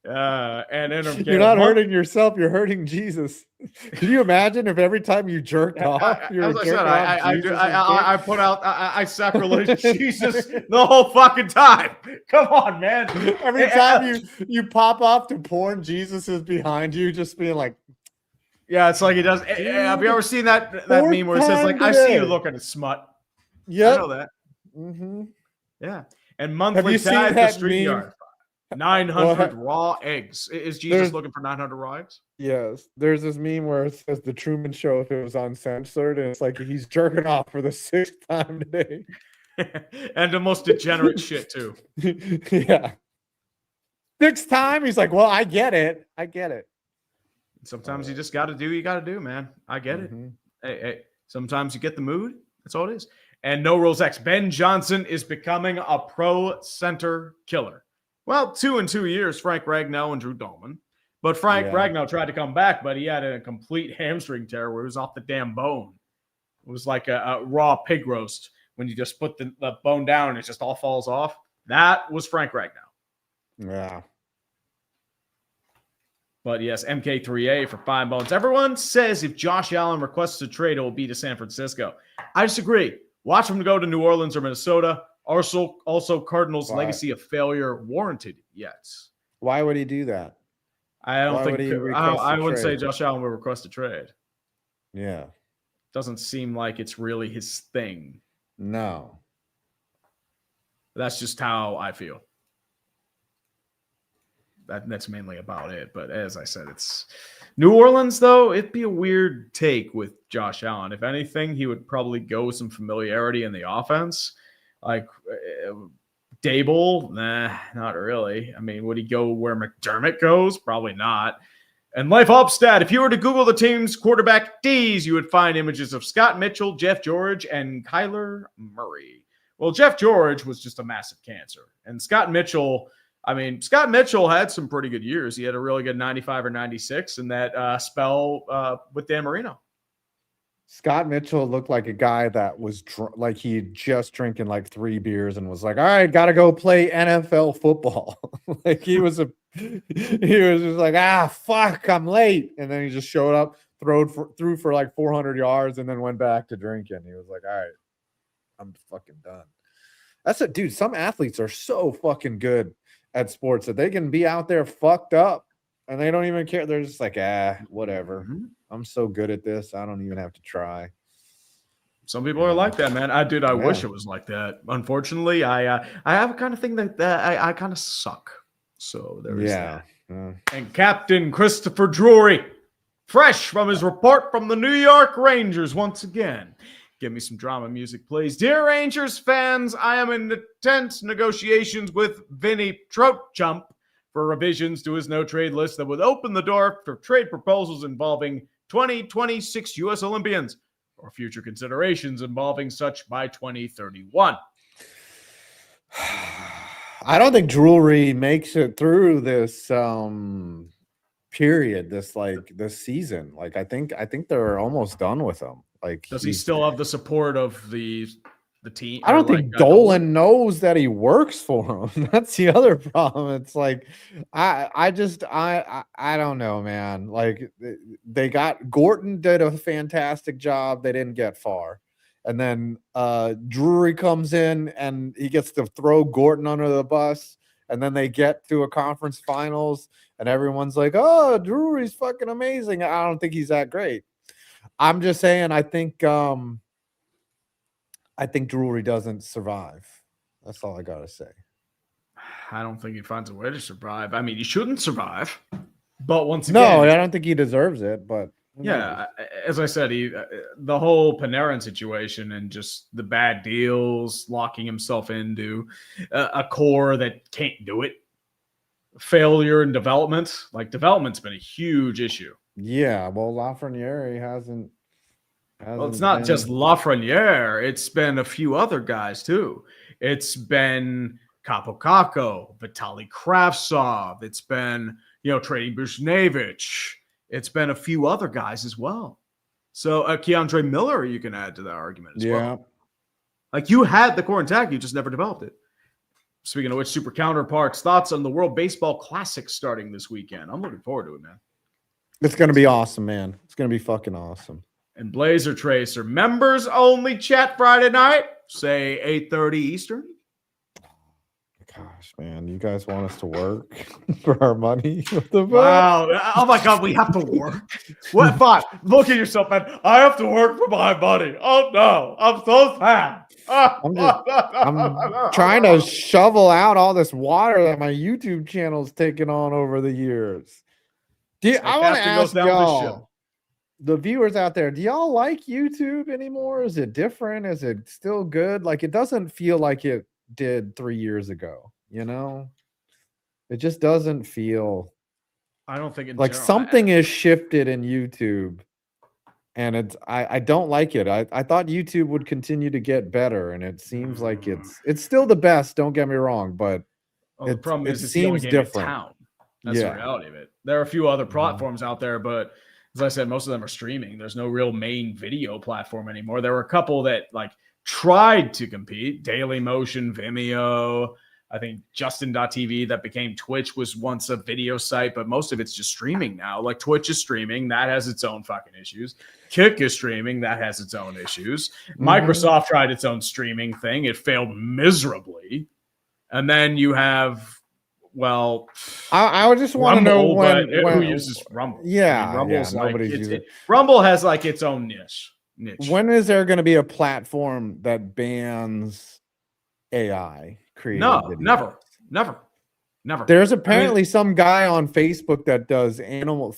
And interim You're not hurting yourself. You're hurting Jesus. Can you imagine if every time you jerked off, you were As I jerking said, off I Jesus? I put out, I sacrilege Jesus the whole fucking time. Come on, man. Every time you pop off to porn, Jesus is behind you, just being like, Yeah, it's like he does. Have you ever seen that meme where it says, like, I see you looking at smut? I "Yep." know that. Mm-hmm. Yeah. And Have monthly you seen tag for that StreamYard. 900 raw eggs. Is Jesus There's- looking for 900 raw eggs? Yes, there's this meme where it says the Truman Show if it was uncensored, and it's like he's jerking off for the 6th time today. And the most degenerate shit, too. Yeah, 6th time. He's like, "Well, I get it. I get it." Sometimes you just got to do what you got to do, man. I get it. Mhm. Hey, sometimes you get the mood. That's all it is. And No Rules X. Ben Johnson is becoming a pro center killer. Well, 2 in 2 years, Frank Ragnow and Drew Dolman. But Frank Yeah. Ragnow tried to come back, but he had a complete hamstring tear where he was off the damn bone. It was like a raw pig roast when you just put the bone down and it just all falls off. That was Frank Ragnow. Yeah. But yes, MK3A for fine bones. Everyone says if Josh Allen requests a trade, it will be to San Francisco. I disagree. Watch him go to New Orleans or Minnesota. Also Cardinals' Why? legacy of failure warranted yet. Why would he do that? I don't Why would he think request I a wouldn't say trade? Josh Allen would request a trade. Yeah. Doesn't seem like it's really his thing. No. That's just how I feel. That's mainly about it. But as I said, it's New Orleans, though. It'd be a weird take with Josh Allen. If anything, he would probably go with some familiarity in the offense. Like Dable, nah, not really. I mean, would he go where McDermott goes? Probably not. And Life Upstat, if you were to Google the team's quarterback D's, you would find images of Scott Mitchell, Jeff George, and Kyler Murray. Well, Jeff George was just a massive cancer. And Scott Mitchell had some pretty good years. He had a really good 95 or 96 in that spell with Dan Marino. Scott Mitchell looked like a guy that was like he just drinking like 3 beers and was like, all right, got to go play NFL football. Like he was just like, fuck, I'm late. And then he just showed up, threw for like 400 yards and then went back to drinking. He was like, all right, I'm fucking done. That's it, dude. Some athletes are so fucking good at sports that they can be out there fucked up and they don't even care. They're just like, whatever. Mm-hmm. I'm so good at this. I don't even have to try. Some people are like that, man. I wish it was like that. Unfortunately, I have a kind of thing that I kind of suck. So there is that. And Captain Christopher Drury, fresh from his report from the New York Rangers once again. Give me some drama music, please. Dear Rangers fans, I am in intense negotiations with Vinny Troutjump for revisions to his no-trade list that would open the door for trade proposals involving 2026 U.S. Olympians or future considerations involving such by 2031. I don't think Drury makes it through this period, this season. Like I think they're almost done with him. Like, does he still have the support of the team? I don't think Dolan knows that he works for him. That's the other problem. It's like I don't know, man. Like they got Gorton did a fantastic job. They didn't get far. And then Drury comes in and he gets to throw Gorton under the bus. And then they get to a conference finals and everyone's like, oh, Drury's fucking amazing. I don't think he's that great. I'm just saying, I think Drury doesn't survive. That's all I got to say. I don't think he finds a way to survive. I mean, he shouldn't survive. But once again, no, I don't think he deserves it. But yeah, as I said, the whole Panarin situation and just the bad deals, locking himself into a core that can't do it. Failure in development. Like development's been a huge issue. Yeah, well, Lafreniere hasn't well, it's not just Lafreniere. It's been a few other guys, too. It's been Capo Caco, Vitaly Kravtsov. It's been, trading Buchnevich. It's been a few other guys as well. So Keandre Miller, you can add to that argument as well. Like you had the core intact, you just never developed it. Speaking of which, super counterparts, thoughts on the World Baseball Classic starting this weekend. I'm looking forward to it, man. It's going to be awesome, man. It's going to be fucking awesome. And Blazer Tracer, members only chat Friday night, say 8:30 Eastern. Gosh, man, you guys want us to work for our money? Wow. Oh my God, we have to work. What? Fine. Look at yourself, man. I have to work for my money. Oh no, I'm so sad. I'm trying to shovel out all this water that my YouTube channel's taken on over the years. I want to ask y'all, the viewers out there, do y'all like YouTube anymore? Is it different? Is it still good? Like, it doesn't feel like it did 3 years ago, It just doesn't feel. I don't think like something is shifted in YouTube, and I don't like it. I thought YouTube would continue to get better, and it seems like it's still the best. Don't get me wrong, but the problem is it seems different. That's the reality of it. There are a few other Mhm. platforms out there, but as I said, most of them are streaming. There's no real main video platform anymore. There were a couple that like tried to compete. Daily Motion, Vimeo, I think Justin.tv that became Twitch was once a video site, but most of it's just streaming now. Like Twitch is streaming, that has its own fucking issues. Kick is streaming, that has its own issues. Microsoft tried its own streaming thing, it failed miserably. And then you have, well, I would just want to know when who uses Rumble? Yeah, I mean, Rumble's like nobody's using Rumble has like its own niche. When is there going to be a platform that bans AI created? No, videos? never. There's apparently some guy on Facebook that does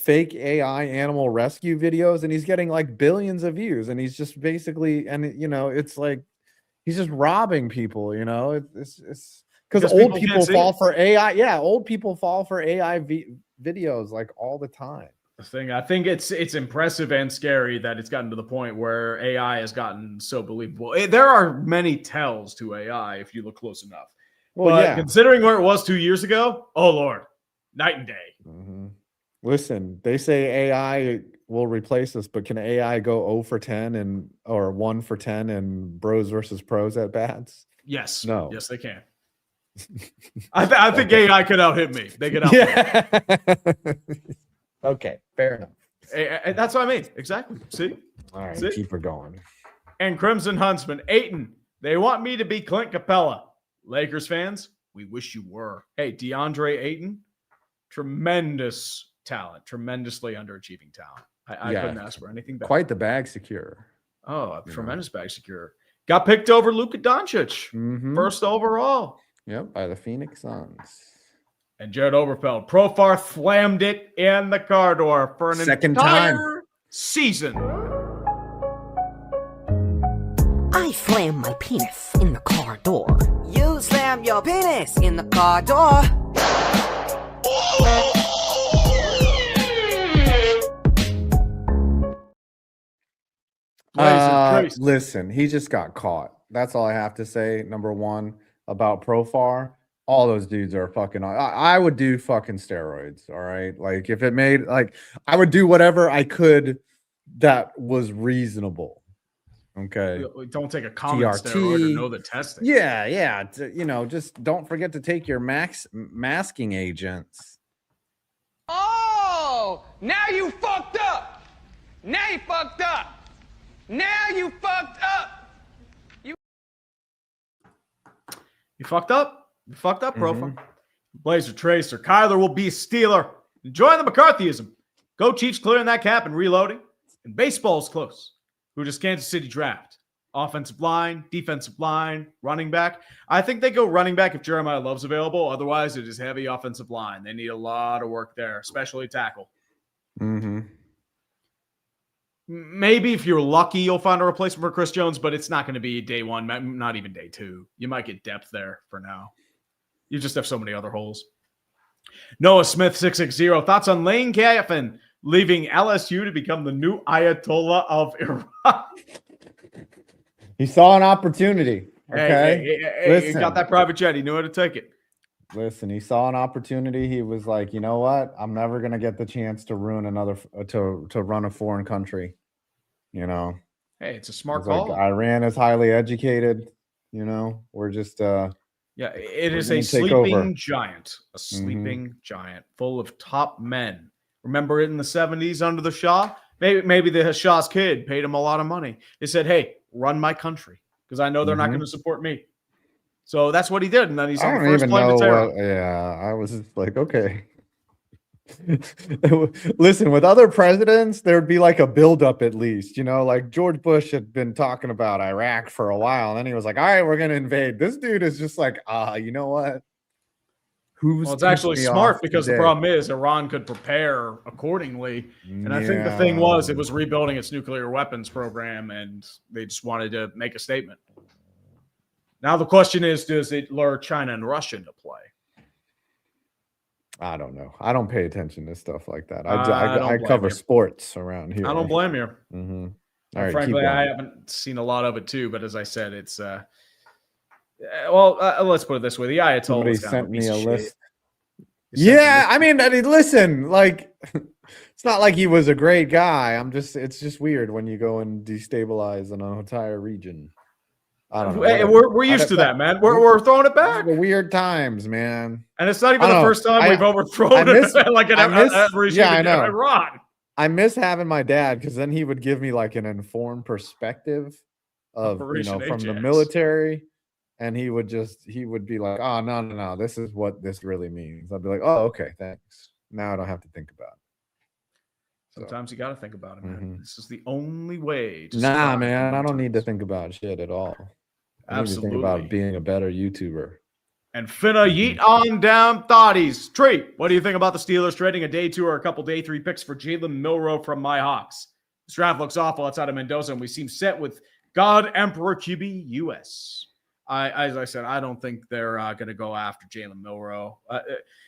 fake AI animal rescue videos, and he's getting like billions of views, and he's just basically, and it's like he's just robbing people. It's because old people fall for AI. Yeah, old people fall for AI videos like all the time. The thing, I think it's impressive and scary that it's gotten to the point where AI has gotten so believable. There are many tells to AI if you look close enough. Well, but considering where it was 2 years ago, oh Lord, night and day. Listen, they say AI will replace us, but can AI go 0 for 10 or 1 for 10 and bros versus pros at bats? Yes. No. Yes, they can. I think AI could out hit me. They could out. Yeah. Okay, fair enough. That's what I mean. Exactly. See? All right, keep her going. And Crimson Huntsman, Ayton, they want me to be Clint Capella. Lakers fans, we wish you were. Hey, DeAndre Ayton, tremendous talent, tremendously underachieving talent. I couldn't ask for anything better. Quite the bag secure. Oh, tremendous bag secure. Got picked over Luka Doncic, first overall. Yep, by the Phoenix Suns. And Jared Oberfeld, Profar slammed it in the car door for an entire season. I slam my penis in the car door. You slam your penis in the car door. Listen, he just got caught. That's all I have to say. Number one about Profar. All those dudes are fucking. I would do fucking steroids. All right, like if it made I would do whatever I could that was reasonable. Okay. Don't take a common steroid or know the testing. Yeah. Just don't forget to take your masking agents. Oh, now you fucked up. Now you fucked up. Now you fucked up. You fucked up? You fucked up, Profile. Blazer Tracer. Kyler will be a Steeler. Enjoy the McCarthyism. Go Chiefs clearing that cap and reloading. And baseball's close. Who does Kansas City draft? Offensive line, defensive line, running back. I think they go running back if Jeremiah Love's available. Otherwise, it is heavy offensive line. They need a lot of work there, especially tackle. Maybe if you're lucky, you'll find a replacement for Chris Jones, but it's not going to be day one, not even day two. You might get depth there for now. You just have so many other holes. Noah Smith 660. Thoughts on Lane Kiffin leaving LSU to become the new Ayatollah of Iran? He saw an opportunity. Okay. Hey, he got that private jet. He knew how to take it. Listen, he saw an opportunity. He was like, you know what? I'm never going to get the chance to ruin another, to run a foreign country. Hey, it's a smart call. Like, Iran is highly educated. We're just, yeah, it is a sleeping giant, giant full of top men. Remember it in the 70s under the Shah? Maybe the Shah's kid paid him a lot of money. They said, hey, run my country because I know they're not going to support me. So that's what he did. And then he's on the first plane to terror. I was just like, okay. Listen, with other presidents, there would be like a buildup at least. Like George Bush had been talking about Iraq for a while. And then he was like, all right, we're going to invade. This dude is just like, you know what? Well, it's actually smart because the problem is Iran could prepare accordingly. And I think the thing was it was rebuilding its nuclear weapons program, and they just wanted to make a statement. Now the question is, does it lure China and Russia into play? I don't know. I don't pay attention to stuff like that. I cover sports around here. I don't blame you. All right, frankly, I haven't seen a lot of it too, but as I said, it's let's put it this way: the Ayatollah sent me a list. Yeah, I mean, listen, like, it's not like he was a great guy. It's just weird when you go and destabilize an entire region. I don't know. Hey, whatever. we're used to that, man. We're throwing it back, The weird times, man. and it's not even I the don't know. first time we've I overthrown miss- like an I miss- regime yeah, I in know. Iran. I miss having my dad because then he would give me like an informed perspective of Operation from the Ajax. military, and he would be like, "Oh no, this is what this really means." I'd be like, "Oh, okay, thanks." Now I don't have to think about it. Sometimes you got to think about it, man. Mhm. This is the only way. To Nah, survive man, I in don't need to times. think about shit at all. I need to think Absolutely. about being a better YouTuber. And finna yeet on down thotties. Tree, what do you think about the Steelers trading a day 2 or a couple day 3 picks for Jalen Milroe from my Hawks? This draft looks awful outside of Mendoza, and we seem set with God Emperor QB US. As I said, I don't think they're going to go after Jalen Milroe.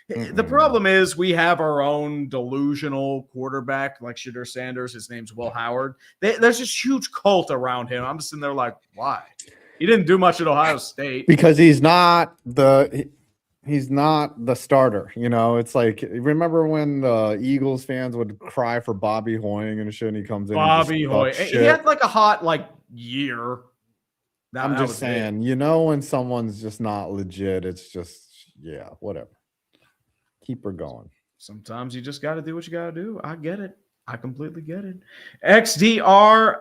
The problem is we have our own delusional quarterback like Shadur Sanders. His name's Will Howard. There's this huge cult around him. I'm just sitting there like, why? He didn't do much at Ohio State. Because he's not the starter. You know, it's like, remember when the Eagles fans would cry for Bobby Hoying and shit, and he comes in. Bobby and Hoy. just talks He shit. had like a hot year. I'm That just was it. saying, you know, when someone's just not legit, it's just, yeah, whatever. Keep her going. Sometimes you just got to do what you got to do. I get it. I completely get it.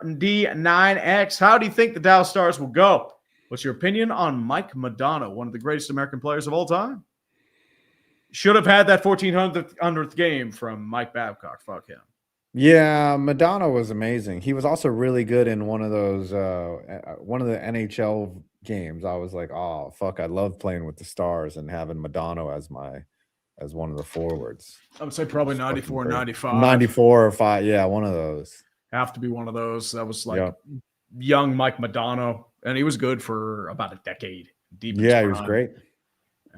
XDRD9X. How do you think the Dallas Stars will go? What's your opinion on Mike Madonna, one of the greatest American players of all time? Should have had that 1400th game from Mike Babcock. Fuck him. Yeah, Madonna was amazing. He was also really good in one of those one of the NHL games. I was like, oh fuck, I love playing with the Stars and having Madonna as one of the forwards. I would say probably 94, 95. 94 or 5. Yeah, one of those. Have to be one of those. That was like Yep. young Mike Madonna. And he was good for about a decade. Deep in Yeah, his he was prime. great.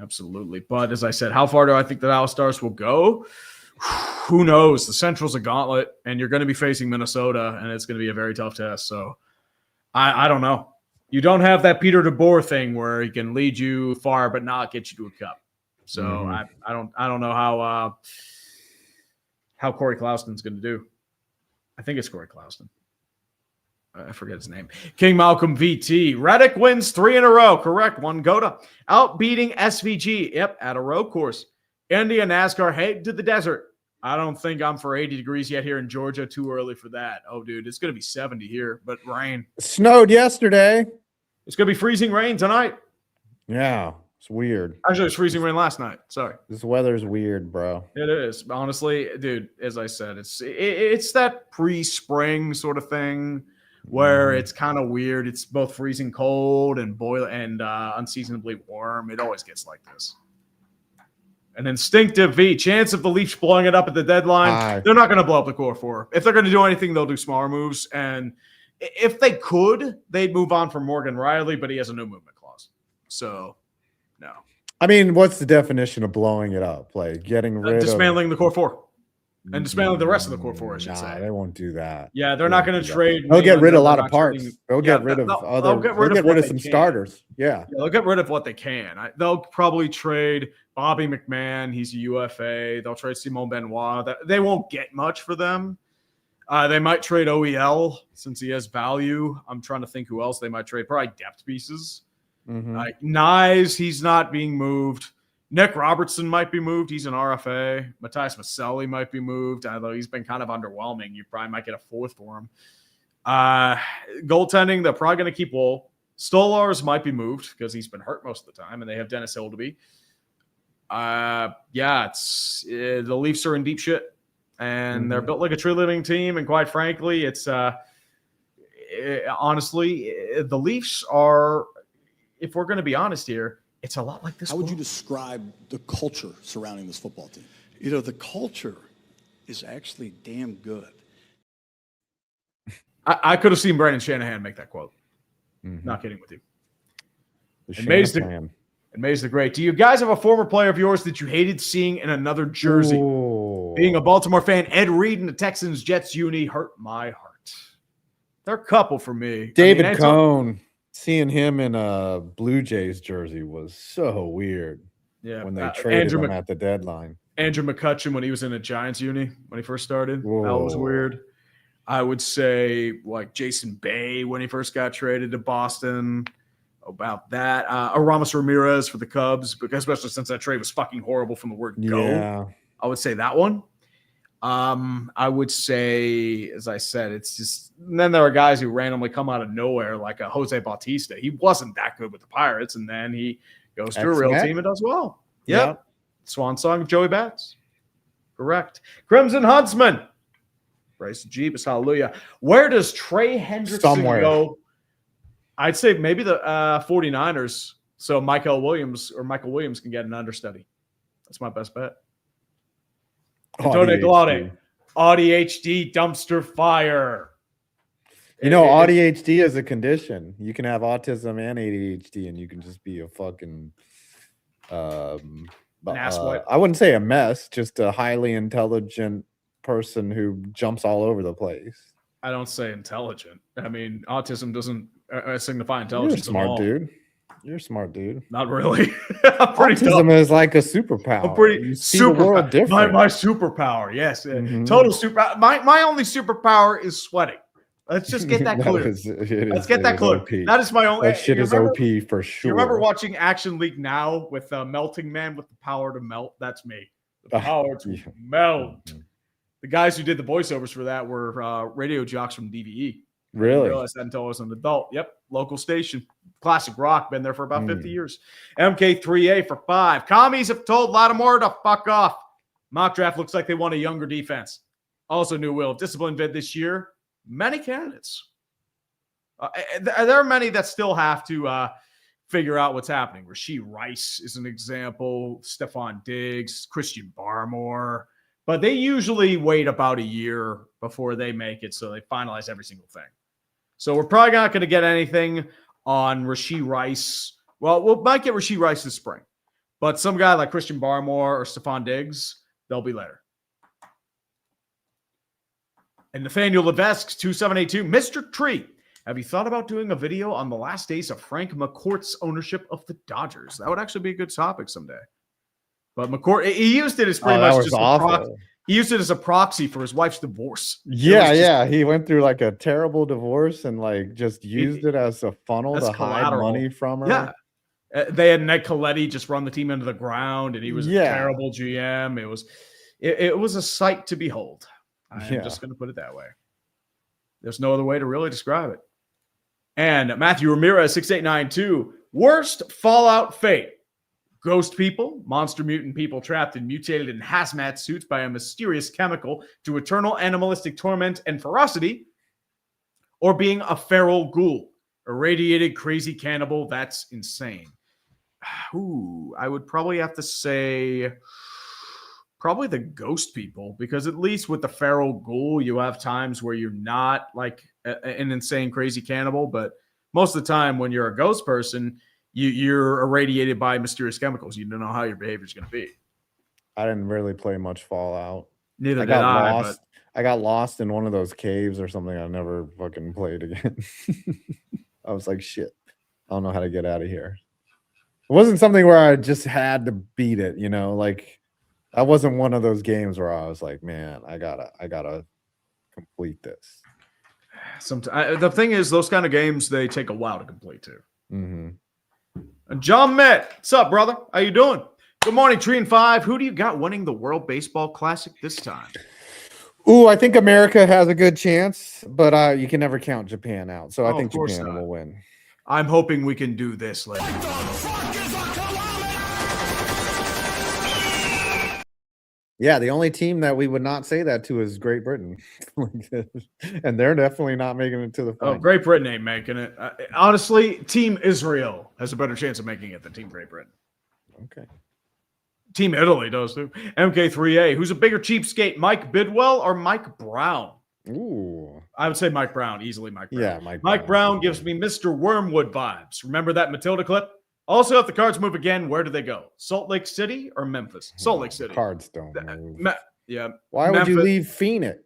Absolutely. But as I said, how far do I think the Dallas Stars will go? Who knows? The Central's a gauntlet, and you're going to be facing Minnesota, and it's going to be a very tough test. So I don't know. You don't have that Peter DeBoer thing where he can lead you far but not get you to a cup. So I don't know how Corey Clouston's going to do. I think it's Corey Clouston. I forget his name. King Malcolm VT. Reddick wins 3 in a row. Correct. One Goda. Outbeating SVG. Yep, at a road course. India NASCAR. Head to the desert. I don't think I'm for 80 degrees yet here in Georgia. Too early for that. Oh, dude, it's going to be 70 here, but rain. It snowed yesterday. It's going to be freezing rain tonight. Yeah, it's weird. Actually, it was freezing rain last night. Sorry. This weather's weird, bro. It is. Honestly, dude, as I said, it's that pre-spring sort of thing where it's kind of weird. It's both freezing cold and unseasonably warm. It always gets like this. An instinctive V. Chance of the Leafs blowing it up at the deadline. They're not going to blow up the core 4. If they're going to do anything, they'll do smaller moves. And if they could, they'd move on from Morgan Riley, but he has a no movement clause. So, no. I mean, what's the definition of blowing it up? Like getting rid dismantling the core 4. And dismantling the rest of the core 4, I should say. They won't do that. Yeah, they're not going to trade. They'll get rid of a lot They're of not parts. trading- They'll get rid of they'll get rid of some starters. Yeah. They'll get rid of what they can. They'll probably trade Bobby McMahon. He's a UFA. They'll trade Simone Benoit. They won't get much for them. They might trade OEL since he has value. I'm trying to think who else they might trade. Probably depth pieces. Nyes, he's not being moved. Nick Robertson might be moved. He's an RFA. Matthias Maselli might be moved, although he's been kind of underwhelming. You probably might get a 4th for him. Goaltending, they're probably going to keep Wool. Stolars might be moved because he's been hurt most of the time, and they have Dennis Hildeby. The Leafs are in deep shit, and they're built like a true living team. And quite frankly, it's honestly, the Leafs are, if we're going to be honest here, it's a lot like this. How would you describe the culture surrounding this football team? You know, the culture is actually damn good. I could have seen Brandon Shanahan make that quote. Not kidding with you. Maze the Great. Do you guys have a former player of yours that you hated seeing in another jersey? Ooh. Being a Baltimore fan, Ed Reed in the Texans Jets uni hurt my heart. They're a couple for me. David Cohn. Seeing him in a Blue Jays jersey was so weird. Yeah, when they traded Andrew him at the deadline. Andrew McCutcheon when he was in a Giants uni when he first started. That was Whoa. weird. I would say like Jason Bay when he first got traded to Boston. About that. Aramis Ramirez for the Cubs, because especially since that trade was fucking horrible from the word go. Yeah. I would say that one. I would say, as I said, it's just then there are guys who randomly come out of nowhere, like a Jose Bautista. He wasn't that good with the Pirates, and then he goes to a real Ex-Met? team and does well. Yep. Yep. Swan song of Joey Bats. Correct. Crimson Huntsman. Praise the Jeebus. Hallelujah. Where does Trey Hendrickson Somewhere. go? I'd say maybe the 49ers. So Michael Williams can get an understudy. That's my best bet. Antonio Gallardi. ADHD dumpster fire. You know, ADHD is a condition. You can have autism and ADHD, and you can just be a fucking asswipe. I wouldn't say a mess, just a highly intelligent person who jumps all over the place. I don't say intelligent. I mean, autism doesn't signify You're a intelligence at smart all. dude. You're a smart dude. Not really. I'm pretty Autism dumb. is like a superpower. I'm pretty You see the world super. different. My superpower, yes, Mhm. total super. My only superpower is sweating. Let's just get that clear. Let's get that clear. OP. That is my only. That shit you is remember- OP for sure. You remember watching Action League Now with Melting Man with the power to melt? That's me. The Ah, power to yeah. melt. The guys who did the voiceovers for that were radio jocks from DVE. I didn't Really? realize that until I was an adult. Yep. Local station. Classic rock. Been there for about 50 Mm. years. MK3A for 5. Commies have told Lattimore to fuck off. Mock draft looks like they want a younger defense. Also, new will. Discipline vid this year. Many candidates. There are many that still have to figure out what's happening. Rashee Rice is an example. Stephon Diggs, Christian Barmore. But they usually wait about a year before they make it, so they finalize every single thing. So we're probably not going to get anything on Rashee Rice. Well, we might get Rashee Rice this spring. But some guy like Christian Barmore or Stephon Diggs, they'll be later. And Nathaniel Levesque, 2782. Mr. Tree, have you thought about doing a video on the last days of Frank McCourt's ownership of the Dodgers? That would actually be a good topic someday. But McCourt, he used it as pretty much just a proxy. He used it as a proxy for his wife's divorce. Yeah. He went through like a terrible divorce and like just used it as a funnel That's to hide collateral. money from her. Yeah. They had Ned Coletti just run the team into the ground, and he was a terrible GM. It was a sight to behold. I'm just going to put it that way. There's no other way to really describe it. And Matthew Ramirez, 6892. Worst Fallout fate. Ghost people, monster mutant people trapped and mutated in hazmat suits by a mysterious chemical to eternal animalistic torment and ferocity, or being a feral ghoul, irradiated crazy cannibal. That's insane. Ooh, I would probably have to say probably the ghost people, because at least with the feral ghoul, you have times where you're not like an insane crazy cannibal, but most of the time when you're a ghost person, you're irradiated by mysterious chemicals. You don't know how your behavior is going to be. I didn't really play much Fallout. Neither I did got I. lost. I got lost in one of those caves or something. I never fucking played again. I was like, shit, I don't know how to get out of here. It wasn't something where I just had to beat it, you know, like I wasn't one of those games where I was like, man, I gotta complete this. The thing is, those kind of games, they take a while to complete too. Mm-hmm. And John Mitt, what's up, brother? How you doing? Good morning, Tree and 5. Who do you got winning the World Baseball Classic this time? Ooh, I think America has a good chance, but you can never count Japan out. So I think of course Japan not. will win. I'm hoping we can do this later. Yeah, the only team that we would not say that to is Great Britain. And they're definitely not making it to the Oh, final. Great Britain ain't making it. Honestly, Team Israel has a better chance of making it than Team Great Britain. Okay. Team Italy does too. MK3A, who's a bigger cheapskate, Mike Bidwell or Mike Brown? Ooh. I would say Mike Brown, easily Mike Brown. Yeah, Mike Brown gives me Mr. Wormwood vibes. Remember that Matilda clip? Also, if the Cards move again, where do they go? Salt Lake City or Memphis? Salt Lake City. Cards don't move. Yeah. Why would you Memphis- leave Phoenix?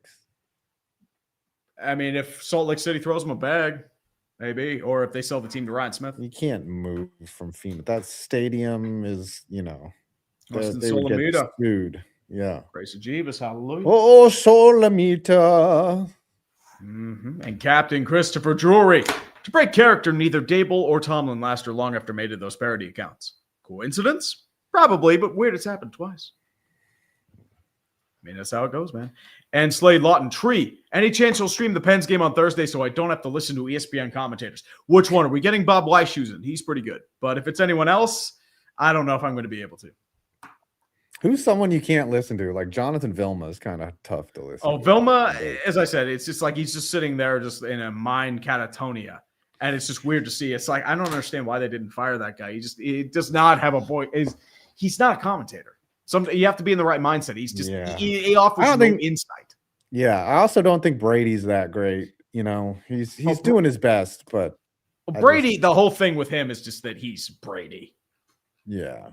I mean, if Salt Lake City throws them a bag, maybe. Or if they sell the team to Ryan Smith. You can't move from Phoenix. That stadium is, you know, Austin they would get Solomita. sued. Yeah. Grace Jeebus, hallelujah. Oh, Solomita. And Captain Christopher Drury. To break character, neither Dable or Tomlin lasted long after made those parody accounts. Coincidence? Probably, but weird it's happened twice. I mean, that's how it goes, man. And Slade Lawton, Tree. Any chance you'll stream the Pens game on Thursday so I don't have to listen to ESPN commentators? Which one? Are we getting Bob Weisshusen? He's pretty good. But if it's anyone else, I don't know if I'm going to be able to. Who's someone you can't listen to? Like Jonathan Vilma is kind of tough to listen Oh, to. Vilma, as I said, it's just like he's just sitting there just in a mind catatonia. And it's just weird to see. It's like, I don't understand why they didn't fire that guy. He does not have a voice. He's not a commentator. You have to be in the right mindset. He's just, he offers no insight. Yeah. I also don't think Brady's that great. You know, he's doing his best, but Brady, the whole thing with him is just that he's Brady. Yeah.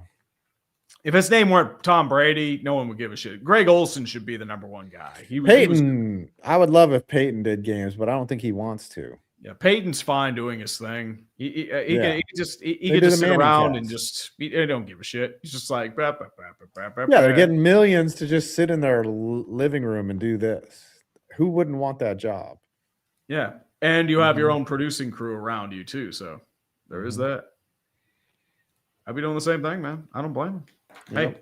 If his name weren't Tom Brady, no one would give a shit. Greg Olson should be the number one guy. Peyton, I would love if Peyton did games, but I don't think he wants to. Yeah, Peyton's fine doing his thing. He can just sit around and just he don't give a shit. He's just like they're getting millions to just sit in their living room and do this. Who wouldn't want that job? Yeah, and you have your own producing crew around you too. So there is that. I'd be doing the same thing, man. I don't blame him. Hey,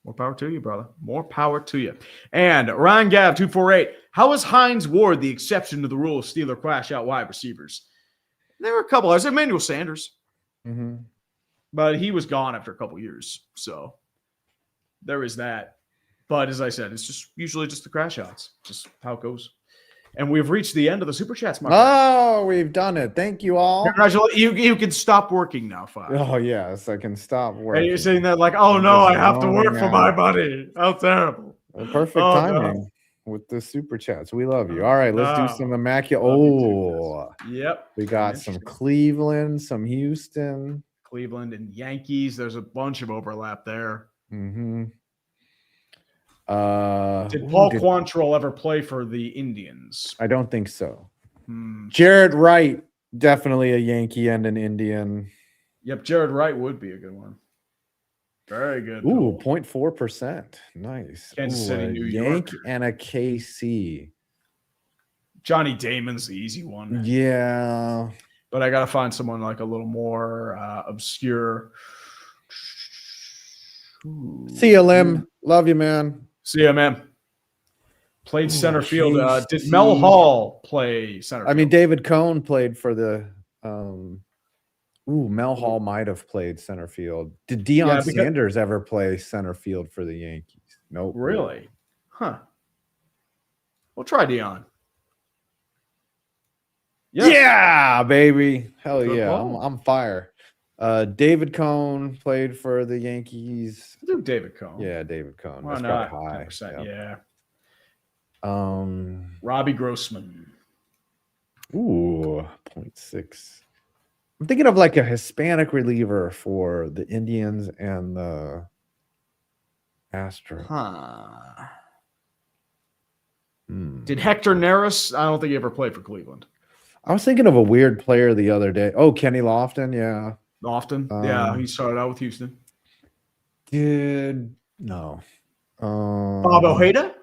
more power to you, brother. More power to you. And Ryan Gav 248. How is Hines Ward the exception to the rule of Steeler crash out wide receivers? There were a couple. I said Emmanuel Sanders, but he was gone after a couple years, so there is that. But as I said, it's just usually just the crash outs, just how it goes. And we've reached the end of the super chats, my friend. Oh, we've done it. Thank you all. Congratulations. You can stop working now, Five. Oh, yes, I can stop working. And you're sitting there like, oh no, I have to work for my money. How terrible. Well, perfect timing with the super chats. We love you. All right, let's do some immaculate. Oh, yep. We got some Cleveland, some Houston. Cleveland and Yankees. There's a bunch of overlap there. Did Paul Quantrill ever play for the Indians? I don't think so. Jared Wright, definitely a Yankee and an Indian. Yep, Jared Wright would be a good one. Very good. Ooh, 0.4%. Nice. Kansas City, New Yank York. and a KC. Johnny Damon's the easy one. Yeah. But I got to find someone like a little more obscure. See you, Lim. Love you, man. See you, man. Played center field. Did Mel Hall play center field? I mean, David Cohn played for the Mel Hall might have played center field. Did Deion Sanders ever play center field for the Yankees? Nope. Really? Huh. We'll try Deion. Yeah, baby. Hell Good yeah. ball. I'm fire. David Cohn played for the Yankees. I think David Cohn. Yeah, David Cohn. Why That's not? probably high. 10%, Yep. Yeah. Robbie Grossman. Ooh, 0.6. I'm thinking of like a Hispanic reliever for the Indians and the Astros. Huh. Did Hector Neris? I don't think he ever played for Cleveland. I was thinking of a weird player the other day. Oh, Kenny Lofton. Yeah. Lofton? Yeah, he started out with Houston. No. Bob Ojeda?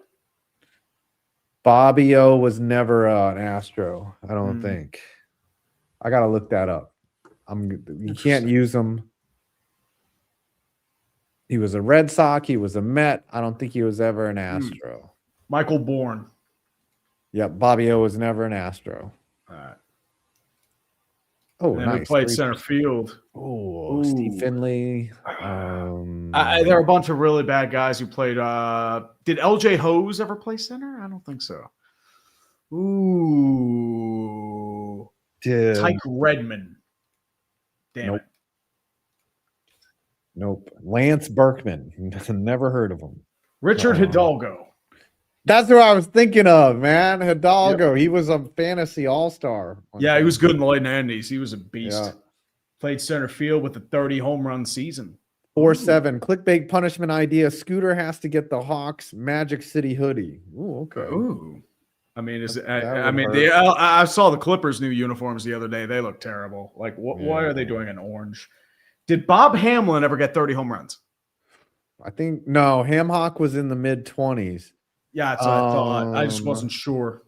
Bobby O was never an Astro, I don't think. I gotta look that up. You can't use him. He was a Red Sox. He was a Met. I don't think he was ever an Astro. Michael Bourne. Yep, Bobby O was never an Astro. All right. Oh, And nice. we played center field. Oh, Steve Finley. There are a bunch of really bad guys who played. Did LJ Hose ever play center? I don't think so. Ooh. Tyke Redman. Damn it. Nope. Lance Berkman. Never heard of him. Richard Hidalgo. That's what I was thinking of, man. Hidalgo. Yep. He was a fantasy all-star. Yeah, he was good in the late 90s. He was a beast. Yeah. Played center field with a 30 home run season. 4-7. Clickbait punishment idea. Scooter has to get the Hawks Magic City hoodie. Ooh, okay. Ooh. I mean, I saw the Clippers' new uniforms the other day. They look terrible. Like, why are they doing an orange? Did Bob Hamlin ever get 30 home runs? I think no, Ham Hock was in the mid 20s. Yeah, that's what I thought. I just wasn't sure.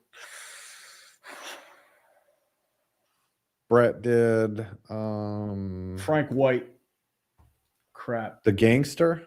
Brett did Frank White. Crap. the gangster.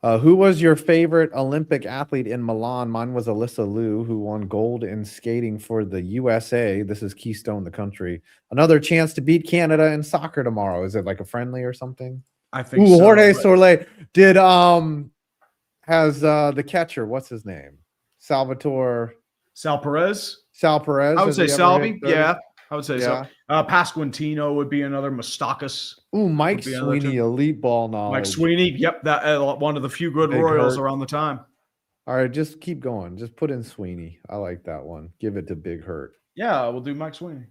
Who was your favorite Olympic athlete in Milan? Mine was Alyssa Liu, who won gold in skating for the USA. This is Keystone, the country. Another chance to beat Canada in soccer tomorrow. Is it like a friendly or something? I think Ooh, so. Jorge but- Soler did has the catcher, what's his name? Salvatore Sal Perez. Sal Perez. I would has say he ever Salvi. hit 30? Yeah, I would say Yeah. so. Pasquantino would be another. Mustakas. Ooh, Mike Would be another Sweeney, two. elite ball knowledge. Mike Sweeney. Yep, that one of the few good Big Royals Hurt. around the time. All right, just keep going. Just put in Sweeney. I like that one. Give it to Big Hurt. Yeah, we'll do Mike Sweeney.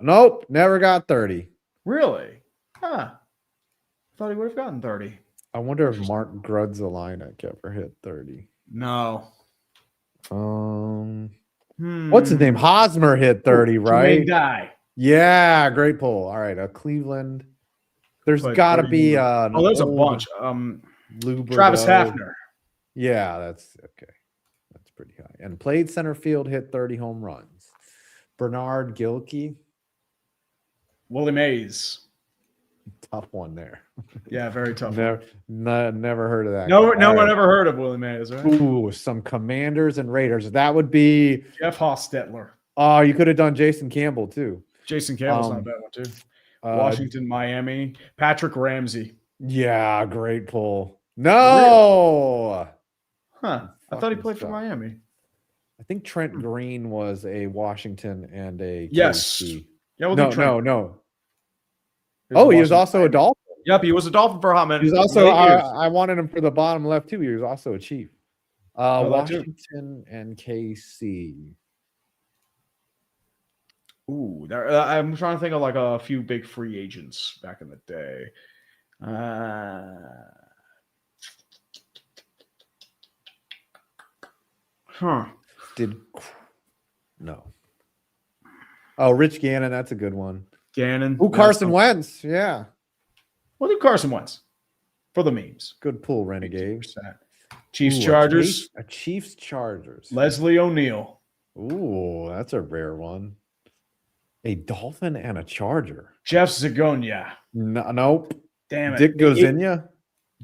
Nope, never got 30. Really? Huh. Thought he would have gotten 30. I wonder if Mark Grudzelinek ever hit 30. No. What's his name? Hosmer hit 30, right? Die. Yeah, great pull. All right, Cleveland. There's But got to 30 be Oh, there's a bunch. Lou Travis Bordeaux. Hafner. Yeah, that's okay. That's pretty high. And played center field, hit 30 home runs. Bernard Gilkey, Willie Mays. tough one there. Yeah, very tough. Never heard of that. No, guy. no All one right. ever heard of Willie Mays, right? Ooh, some Commanders and Raiders. That would be. Jeff Hostetler. Oh, you could have done Jason Campbell too. Jason Campbell's not a bad one, too. Uh, Washington, Miami. Patrick Ramsey. Yeah, great pull. No, Huh. I thought he Fucking played for suck. Miami. I think Trent Green was a Washington and a Yes. KC. Yeah, we'll No, do Trent. no. He was Oh, he was Washington. also a Dolphin. Yep, he was a Dolphin for a hot minute. He was also. Late years. I wanted him for the bottom left too. He was also a Chief. Oh, that too. Washington and KC. Ooh, I'm trying to think of like a few big free agents back in the day. Huh. No. Oh, Rich Gannon. That's a good one. Gannon. Ooh, Carson Wentz. Yeah, We'll do Carson Wentz for the memes. good pull, Renegade. 2%. Chiefs, Ooh, Chargers. A Chiefs Chargers. Leslie O'Neal. Ooh, that's a rare one. A Dolphin and a Charger. Jeff Zagonia. No, nope. Damn it. Dick Gozinnia.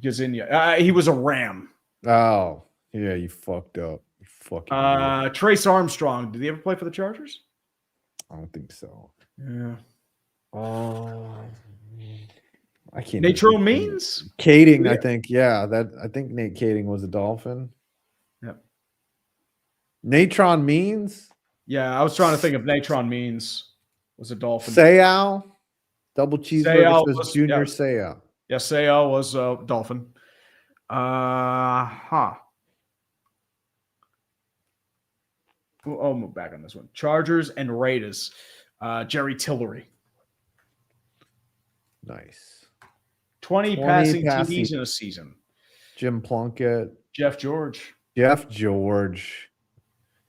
Gazinia. He was a Ram. Oh, yeah, you fucked up. You fucking. idiot. Trace Armstrong. Did he ever play for the Chargers? I don't think so. Yeah. I can't. Natron even think. Means? Kading, I Yeah. think. Yeah, I think Nate Kading was a Dolphin. Yep. Natron Means. Yeah, I was trying to think if Natron Means was a Dolphin. Sayal. Double cheeseburger Sayal says was- Junior yeah. Sayal. Yeah, Sayal was a Dolphin. Huh. I'll move back on this one. Chargers and Raiders. Jerry Tillery. Nice. 20 passing TDs in a season. Jim Plunkett. Jeff George. Jeff George.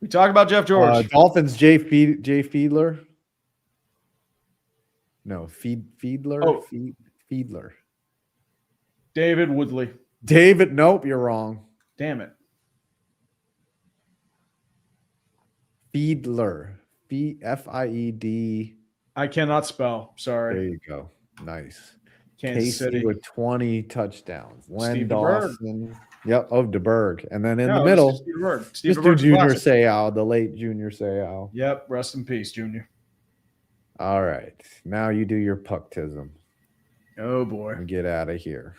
We talked about Jeff George. Dolphins. Jay Fiedler. No, Fiedler. Oh. Fiedler. David Woodley. David. Nope, you're wrong. Damn it. Fiedler. Fied. I cannot spell. There Sorry. you go. Nice. Kansas Casey City. with 20 touchdowns. Len Steve DeBerg. Dawson. Yep, of DeBerg. And then in No, the it's middle, just Steve DeBerg. Steve Mr. DeBerg's a Junior classic. Seau, the late Junior Seau. Yep. Rest in peace, Junior. All right. Now you do your pucktism Oh, boy. and get out of here.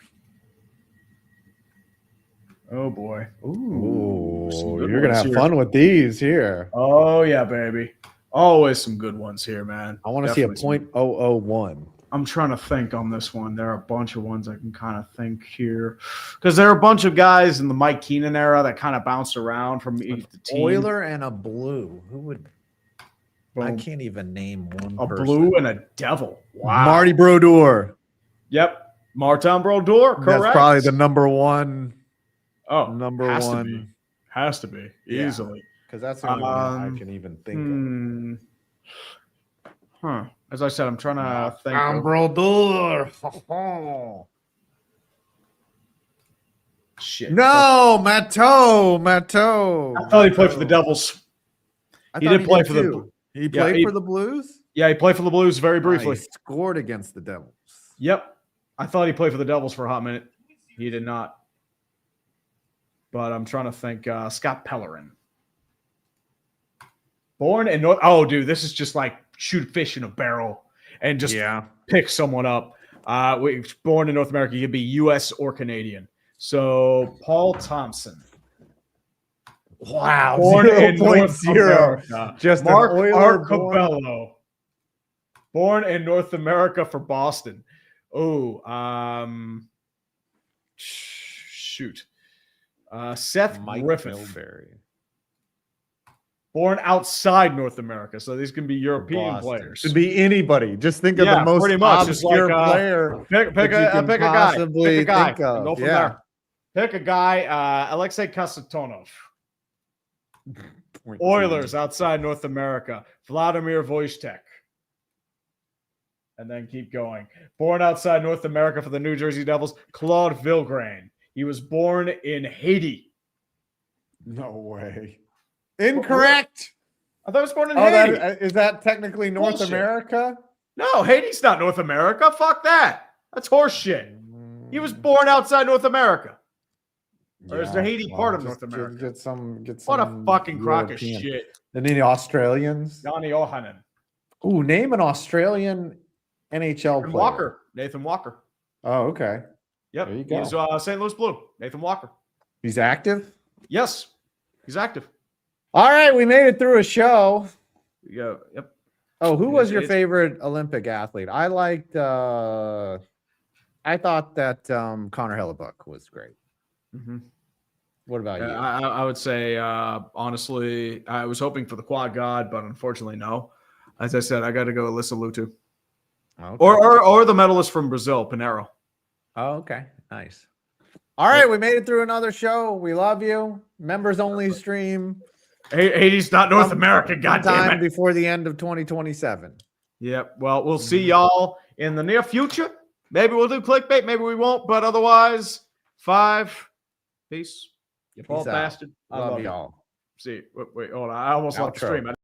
Oh, boy. Ooh, some good you're going to ones have here. fun with these here. Oh, yeah, baby. Always some good ones here, man. I want to see a Definitely some- .001. I'm trying to think on this one. There are a bunch of ones I can kind of think here. Because there are a bunch of guys in the Mike Keenan era that kind of bounced around from each team. Oiler and a blue. Who would? I Boom. can't even name one A person. blue and a devil. Wow. Marty Brodeur. Yep. Martin Brodeur, correct. That's probably the number one. oh, Number has To be. one. Has to be. Yeah. Easily. Because that's the only one I Um, can even think of. Hmm. Huh. As I said, I'm trying to think. I'm of- Brodeur. Shit. No, Matteau. I thought he played for the Devils. He did play for the. He played for the Blues. Yeah, he played for the Blues very briefly. He scored against the Devils. Yep. I thought he played for the Devils for a hot minute. He did not. But I'm trying to think. Scott Pellerin. Born in North. Oh, dude, this is just like shoot fish in a barrel and just pick someone up. Born in North America, he could be U.S. or Canadian. So Paul Thompson. Wow, Born in North 0.0. America. Just Mark an Oiler Arcobello. Born in North America for Boston. Oh, shoot. Seth Griffith. Milbury. Born outside North America, so these can be European Boston. players. Could be anybody. Just think of the most pretty much. Just obscure like, player. Pick that you a can pick a guy. possibly Pick a guy. think of. Go from Yeah. there. Pick a guy. Alexei Kasatonov. Oilers outside North America. Vladimir Wojtek. And then keep going. Born outside North America for the New Jersey Devils. Claude Vilgrain. He was born in Haiti. No way. Incorrect. I thought he was born in Oh, Haiti. is that technically North Bullshit. America? No, Haiti's not North America. Fuck that. That's horseshit. He was born outside North America. Or is the Haiti part of North America? Get some. What a fucking crock of European. shit. And then the Australians. Donnie Ohanen. Ooh, name an Australian NHL player. Walker. Nathan Walker. Oh, okay. Yep. There you go. He's St. Louis Blue. Nathan Walker. He's active. Yes. He's active. All right, we made it through a show. Yeah. Yep. Oh, who was your It's- favorite Olympic athlete? I liked. I thought that Connor Hellebuck was great. Mm-hmm. What about you? I would say, honestly, I was hoping for the quad god, but unfortunately, no. As I said, I got to go Alyssa Lutu. Okay. Or the medalist from Brazil, Pinheiro. Oh, okay. Nice. All right, we made it through another show. We love you. Members only stream. Haiti's not North America, goddamn Time it. before the end of 2027. Yep. Well, we'll see y'all in the near future. Maybe we'll do clickbait, maybe we won't, but otherwise, 5. Peace. You bald out. bastard. I love you. y'all. See, wait, hold on. I almost left the Outro. stream.